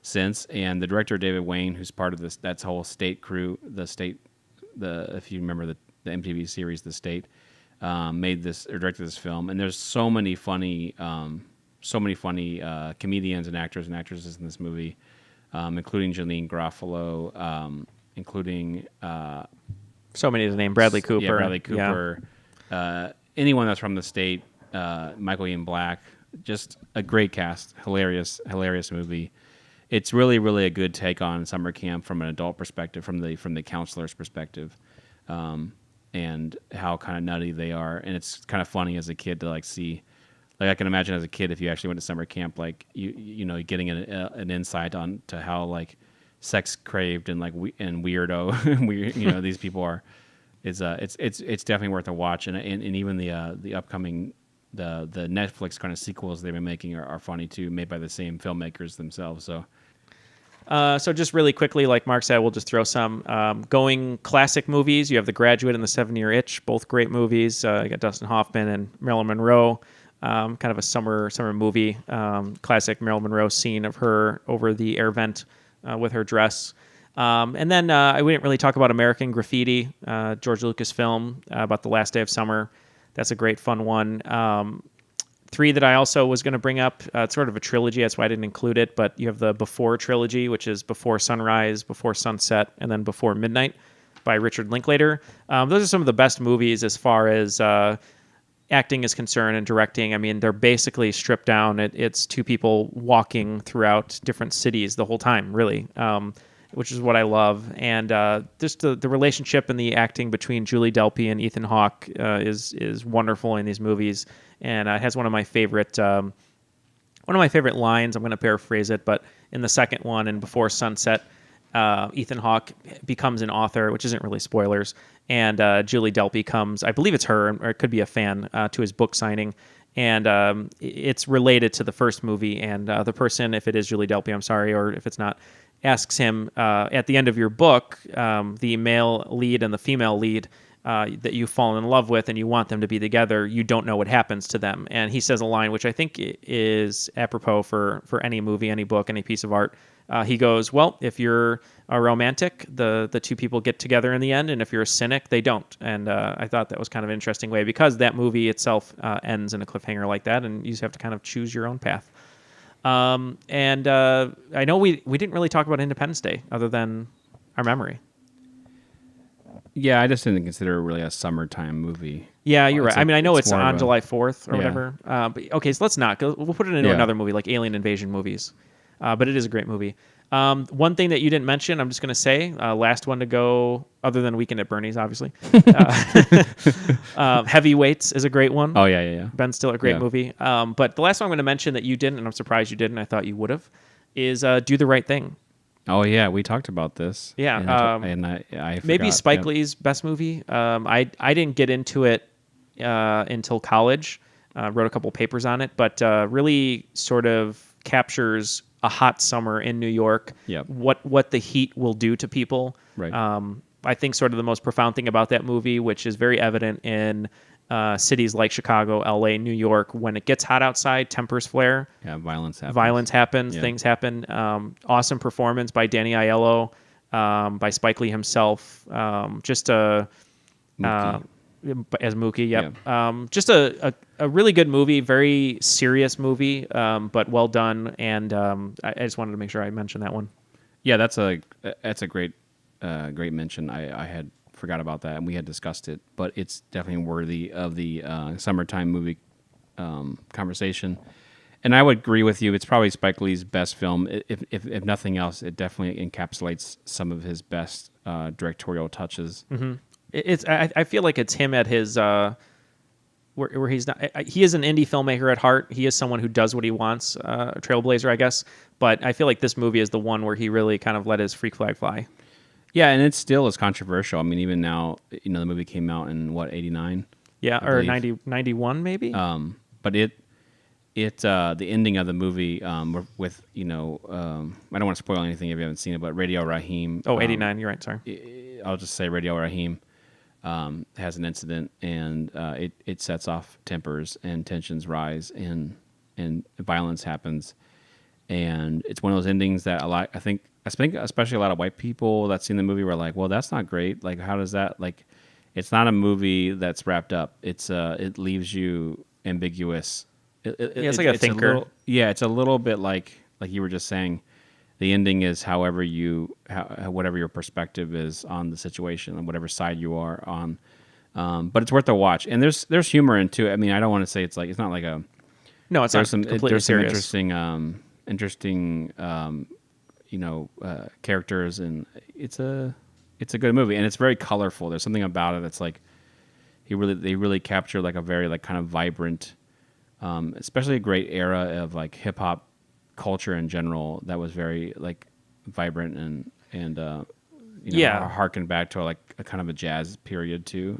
since. And the director David Wayne, who's part of that's whole State crew, if you remember the MTV series The State, directed this film, and there's so many funny comedians and actors and actresses in this movie, including Janine Garofalo, including so many to name, Bradley Cooper. Yeah, Bradley Cooper. Yeah. Anyone that's from the State, Michael Ian Black, just a great cast, hilarious movie. it's really, really a good take on summer camp from an adult perspective, from the counselor's perspective, and how kind of nutty they are. And it's kind of funny as a kid to like see, like I can imagine as a kid if you actually went to summer camp, like you know getting an insight on to how like sex craved and like and weirdo and weird these people are. It's definitely worth a watch, and even the upcoming the Netflix kind of sequels they've been making are funny too, made by the same filmmakers themselves. So just really quickly, like Mark said, we'll just throw some going classic movies. You have The Graduate and The 7-Year Itch, both great movies. You got Dustin Hoffman and Marilyn Monroe, kind of a summer movie. Classic Marilyn Monroe scene of her over the air vent with her dress. And then we didn't really talk about American Graffiti, George Lucas film about the last day of summer. That's a great fun one. 3 that I also was going to bring up, it's sort of a trilogy, that's why I didn't include it, but you have the Before trilogy, which is Before Sunrise, Before Sunset, and then Before Midnight by Richard Linklater. Those are some of the best movies as far as acting is concerned and directing. I mean, they're basically stripped down. It's 2 people walking throughout different cities the whole time, really, which is what I love. And just the relationship and the acting between Julie Delpy and Ethan Hawke is wonderful in these movies. And it has one of my favorite lines. I'm going to paraphrase it, but in the second one, in Before Sunset, Ethan Hawke becomes an author, which isn't really spoilers, and Julie Delpy comes, I believe it's her, or it could be a fan, to his book signing, and it's related to the first movie, and the person, if it is Julie Delpy, I'm sorry, or if it's not, asks him, at the end of your book, the male lead and the female lead that you've fallen in love with and you want them to be together, you don't know what happens to them. And he says a line which I think is apropos for any movie, any book, any piece of art. He goes, well, if you're a romantic, the 2 people get together in the end, and if you're a cynic, they don't. And I thought that was kind of an interesting way, because that movie itself ends in a cliffhanger like that, and you just have to kind of choose your own path. And I know we didn't really talk about Independence Day other than our memory. Yeah, I just didn't consider it really a summertime movie. Yeah, you're right. I mean, I know it's on July 4th or yeah. whatever. But okay, so let's not. We'll put it into another movie, like alien invasion movies. But it is a great movie. One thing that you didn't mention, I'm just going to say, last one to go, other than Weekend at Bernie's, obviously. Heavyweights is a great one. Oh, yeah. Ben Stiller, great movie. But the last one I'm going to mention that you didn't, and I'm surprised you didn't, I thought you would have, is Do the Right Thing. Oh, yeah, we talked about this. Yeah. And I forgot. Maybe Spike Lee's best movie. I didn't get into it until college. Wrote a couple papers on it, but really sort of captures a hot summer in New York. Yep. What the heat will do to people. Right. I think sort of the most profound thing about that movie, which is very evident in cities like Chicago, LA, New York, when it gets hot outside, tempers flare. Yeah, violence happens. Yeah. Things happen. Awesome performance by Danny Aiello, by Spike Lee himself. Just a as Mookie, yep. Yeah. Just a really good movie, very serious movie, but well done. And I just wanted to make sure I mentioned that one. Yeah, that's a great mention. I had forgot about that, and we had discussed it, but it's definitely worthy of the summertime movie conversation. And I would agree with you. It's probably Spike Lee's best film. If nothing else, it definitely encapsulates some of his best directorial touches. Mm-hmm. I feel like it's him at his where he's not. He is an indie filmmaker at heart. He is someone who does what he wants, a trailblazer, I guess. But I feel like this movie is the one where he really kind of let his freak flag fly. Yeah, and it still is controversial. I mean, even now, the movie came out in what, 89? Yeah, or 91 maybe. But the ending of the movie with I don't want to spoil anything if you haven't seen it, but Radio Raheem. Oh, 89. You're right. Sorry. I'll just say Radio Raheem has an incident, and it sets off tempers, and tensions rise, and violence happens, and it's one of those endings that I think especially a lot of white people that seen the movie were like, well, that's not great. Like, how does that, like, it's not a movie that's wrapped up. It's it leaves you ambiguous. It's like a thinker. It's a little bit like you were just saying. The ending is whatever your perspective is on the situation and whatever side you are on. But it's worth a watch. And there's humor into it. I mean, I don't want to say it's not like a. No, it's not completely serious. Interesting characters, and it's a good movie, and it's very colorful. There's something about it that's like they really capture like a very like kind of vibrant, especially a great era of like hip hop culture in general that was very like vibrant and harken back to like a kind of a jazz period too,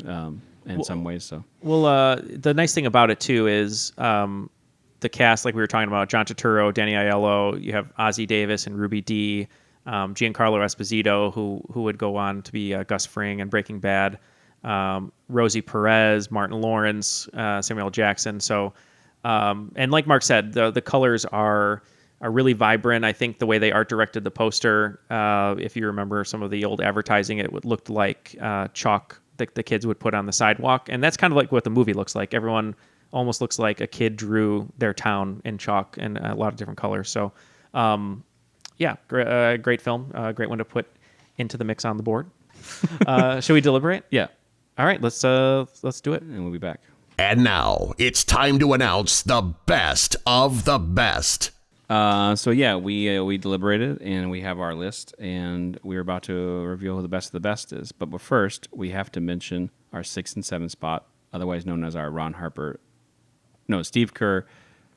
in some ways. So the nice thing about it too is the cast, like we were talking about, John Turturro, Danny Aiello, you have Ozzie Davis and Ruby Dee, Giancarlo Esposito, who would go on to be Gus Fring in Breaking Bad, Rosie Perez, Martin Lawrence, Samuel L. Jackson. So, and like Mark said, the colors are really vibrant. I think the way they art directed the poster, if you remember some of the old advertising, it looked like chalk that the kids would put on the sidewalk. And that's kind of like what the movie looks like. Everyone almost looks like a kid drew their town in chalk and a lot of different colors. So, great film. Great one to put into the mix on the board. Should we deliberate? Yeah. All right, let's do it. And we'll be back. And now it's time to announce the best of the best. We deliberated and we have our list, and we're about to reveal who the best of the best is. But first, we have to mention our 6 and 7 spot, otherwise known as our Steve Kerr,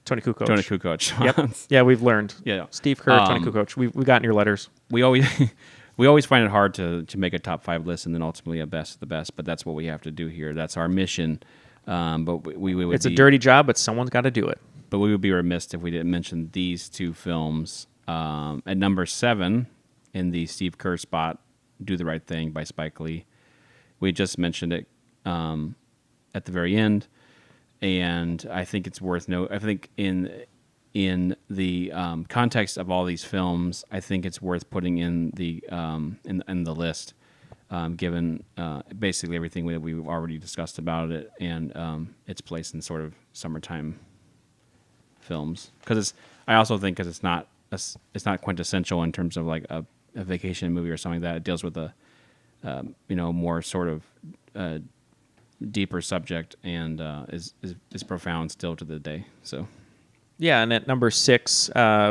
Tony Kukoc. Yep. Yeah, we've learned. Yeah. Steve Kerr, Tony Kukoc. We've gotten your letters. We always find it hard to make a top 5 list and then ultimately a best of the best, but that's what we have to do here. That's our mission. But we would it's a dirty job, but someone's got to do it. But we would be remiss if we didn't mention these two films. At number 7, in the Steve Kerr spot, Do the Right Thing by Spike Lee. We just mentioned it at the very end, and I think it's worth note. I think in the context of all these films, I think it's worth putting in the in the list, given basically everything that we've already discussed about it and its place in sort of summertime films. Because I also think because it's not quintessential in terms of like a vacation movie or something like that. It deals with a more sort of deeper subject and is profound still to the day. So. Yeah, and at number 6,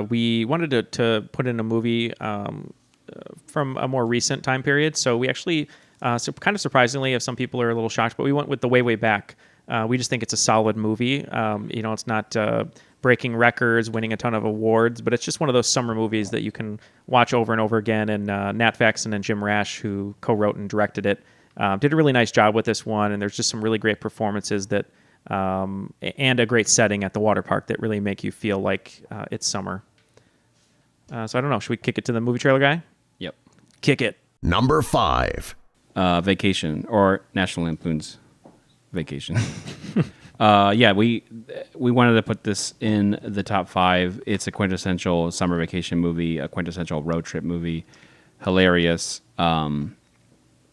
we wanted to put in a movie from a more recent time period. So we actually, kind of surprisingly, if some people are a little shocked, but we went with The Way, Way Back. We just think it's a solid movie. It's not breaking records, winning a ton of awards, but it's just one of those summer movies that you can watch over and over again. And Nat Faxon and Jim Rash, who co-wrote and directed it, did a really nice job with this one. And there's just some really great performances that. And a great setting at the water park that really make you feel like it's summer. So I don't know. Should we kick it to the movie trailer guy? Yep. Kick it. Number 5. Vacation, or National Lampoon's Vacation. We wanted to put this in the top 5. It's a quintessential summer vacation movie, a quintessential road trip movie. Hilarious.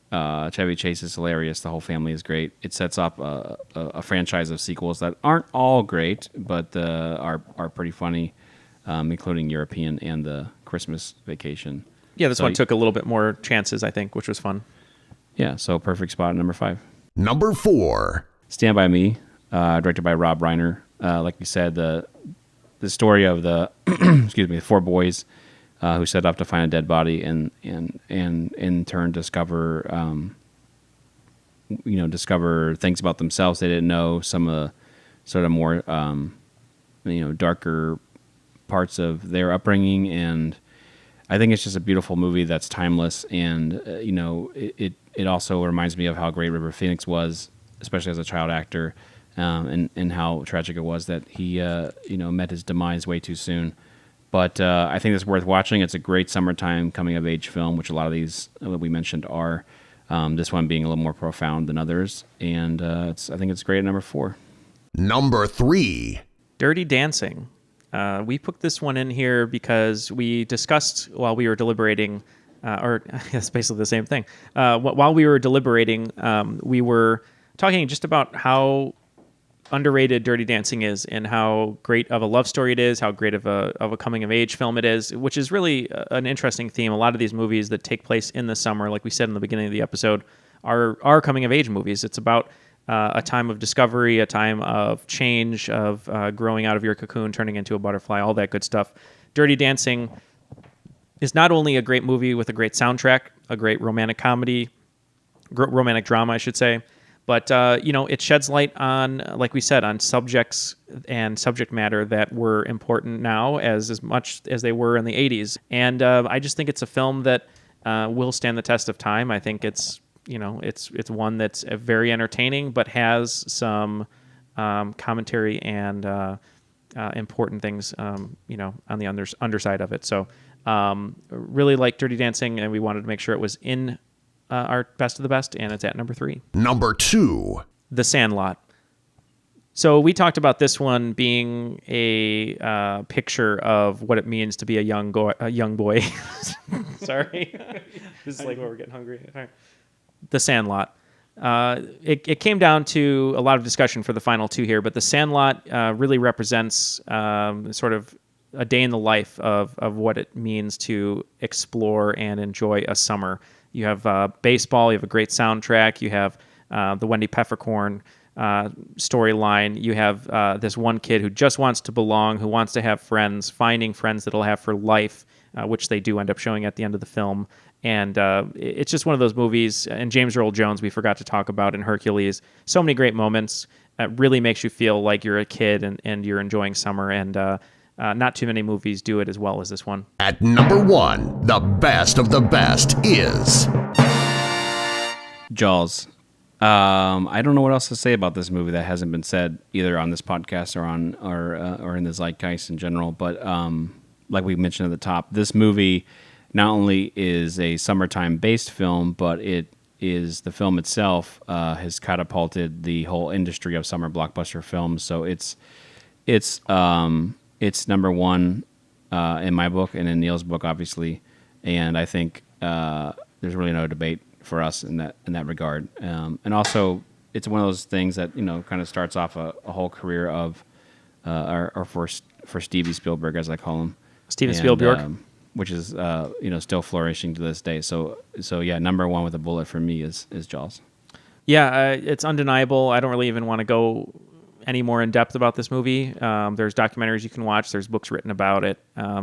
Chevy Chase is hilarious. The whole family is great. It sets up a franchise of sequels that aren't all great, but are pretty funny, including European and the Christmas Vacation. Yeah, this one took a little bit more chances, I think, which was fun. Yeah, so perfect spot at number 5. Number 4. Stand By Me, directed by Rob Reiner. Like we said, the story of the 4 boys who set off to find a dead body and in turn discover things about themselves they didn't know, some of the sort of more darker parts of their upbringing. And I think it's just a beautiful movie that's timeless, and it also reminds me of how great River Phoenix was, especially as a child actor, and how tragic it was that he met his demise way too soon. But I think it's worth watching. It's a great summertime coming-of-age film, which a lot of these that we mentioned are. This one being a little more profound than others. And I think it's great at number 4. Number 3. Dirty Dancing. We put this one in here because we discussed while we were deliberating, or it's basically the same thing. While we were deliberating, we were talking just about how underrated Dirty Dancing is and how great of a love story it is, how great of a coming-of-age film it is, which is really an interesting theme. A lot of these movies that take place in the summer, like we said in the beginning of the episode, are coming-of-age movies. It's about a time of discovery, a time of change, of growing out of your cocoon, turning into a butterfly, all that good stuff. Dirty Dancing is not only a great movie with a great soundtrack, a great romantic comedy, romantic drama, I should say, but it sheds light on, like we said, on subjects and subject matter that were important now as much as they were in the 80s. And I just think it's a film that will stand the test of time. I think it's one that's very entertaining, but has some commentary and important things, on the underside of it. So really like Dirty Dancing, and we wanted to make sure it was in our best of the best, and it's at number 3. Number 2. The Sandlot. So we talked about this one being a picture of what it means to be a young boy. Sorry. This is like where we're getting hungry. All right. The Sandlot. It came down to a lot of discussion for the final 2 here, but The Sandlot really represents sort of a day in the life of what it means to explore and enjoy a summer. You have baseball, you have a great soundtrack, you have the Wendy Peppercorn storyline, you have this one kid who just wants to belong, who wants to have friends, finding friends that he'll have for life, which they do end up showing at the end of the film. And it's just one of those movies, and James Earl Jones we forgot to talk about in Hercules. So many great moments. It really makes you feel like you're a kid and you're enjoying summer, and not too many movies do it as well as this one. At number 1, the best of the best is... Jaws. I don't know what else to say about this movie that hasn't been said either on this podcast or in the zeitgeist in general. But like we mentioned at the top, this movie not only is a summertime-based film, but it is the film itself has catapulted the whole industry of summer blockbuster films. So it's number 1 in my book and in Neal's book, obviously. And I think there's really no debate for us in that regard. And also, it's one of those things that kind of starts off a whole career of our for Stevie Spielberg, as I call him, Steven Spielberg, which is still flourishing to this day. So yeah, number 1 with a bullet for me is Jaws. Yeah, it's undeniable. I don't really even want to go any more in depth about this movie. There's documentaries you can watch. There's books written about it.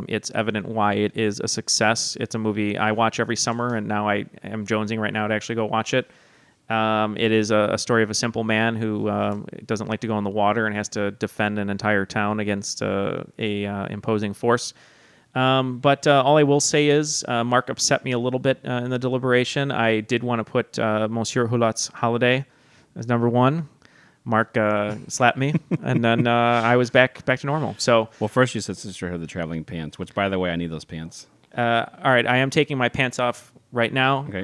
It's evident why it is a success. It's a movie I watch every summer, and now I am jonesing right now to actually go watch it. It is a story of a simple man who doesn't like to go in the water and has to defend an entire town against a imposing force. But all I will say is Mark upset me a little bit in the deliberation. I did want to put Monsieur Hulot's Holiday as number 1. Mark slapped me, and then I was back to normal. So, well, first you said Sister of the Traveling Pants, which, by the way, I need those pants. All right, I am taking my pants off right now. Okay.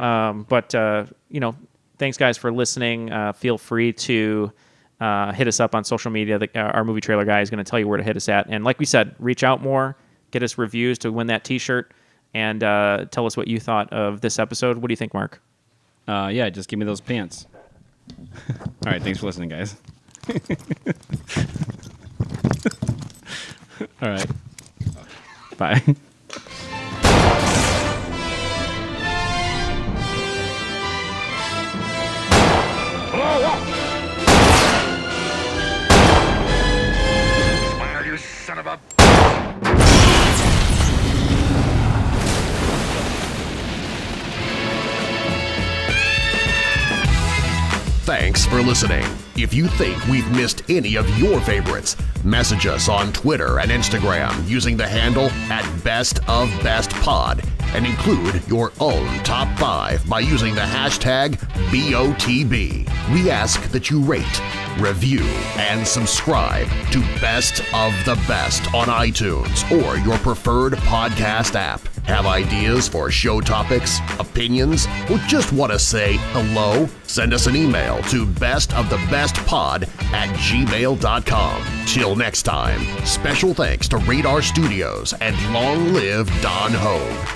But thanks guys for listening. Feel free to hit us up on social media. Our movie trailer guy is going to tell you where to hit us at. And like we said, reach out more, get us reviews to win that T-shirt, and tell us what you thought of this episode. What do you think, Mark? Yeah, just give me those pants. All right, thanks for listening, guys. All right. Bye. Smile, you son of a... Thanks for listening. If you think we've missed any of your favorites, message us on Twitter and Instagram using the handle @bestofbestpod and include your own top 5 by using the hashtag BOTB. We ask that you rate, review, and subscribe to Best of the Best on iTunes or your preferred podcast app. Have ideas for show topics, opinions, or just want to say hello? Send us an email to bestofthebestpod@gmail.com. Till next time, special thanks to Radar Studios and long live Don Hogue.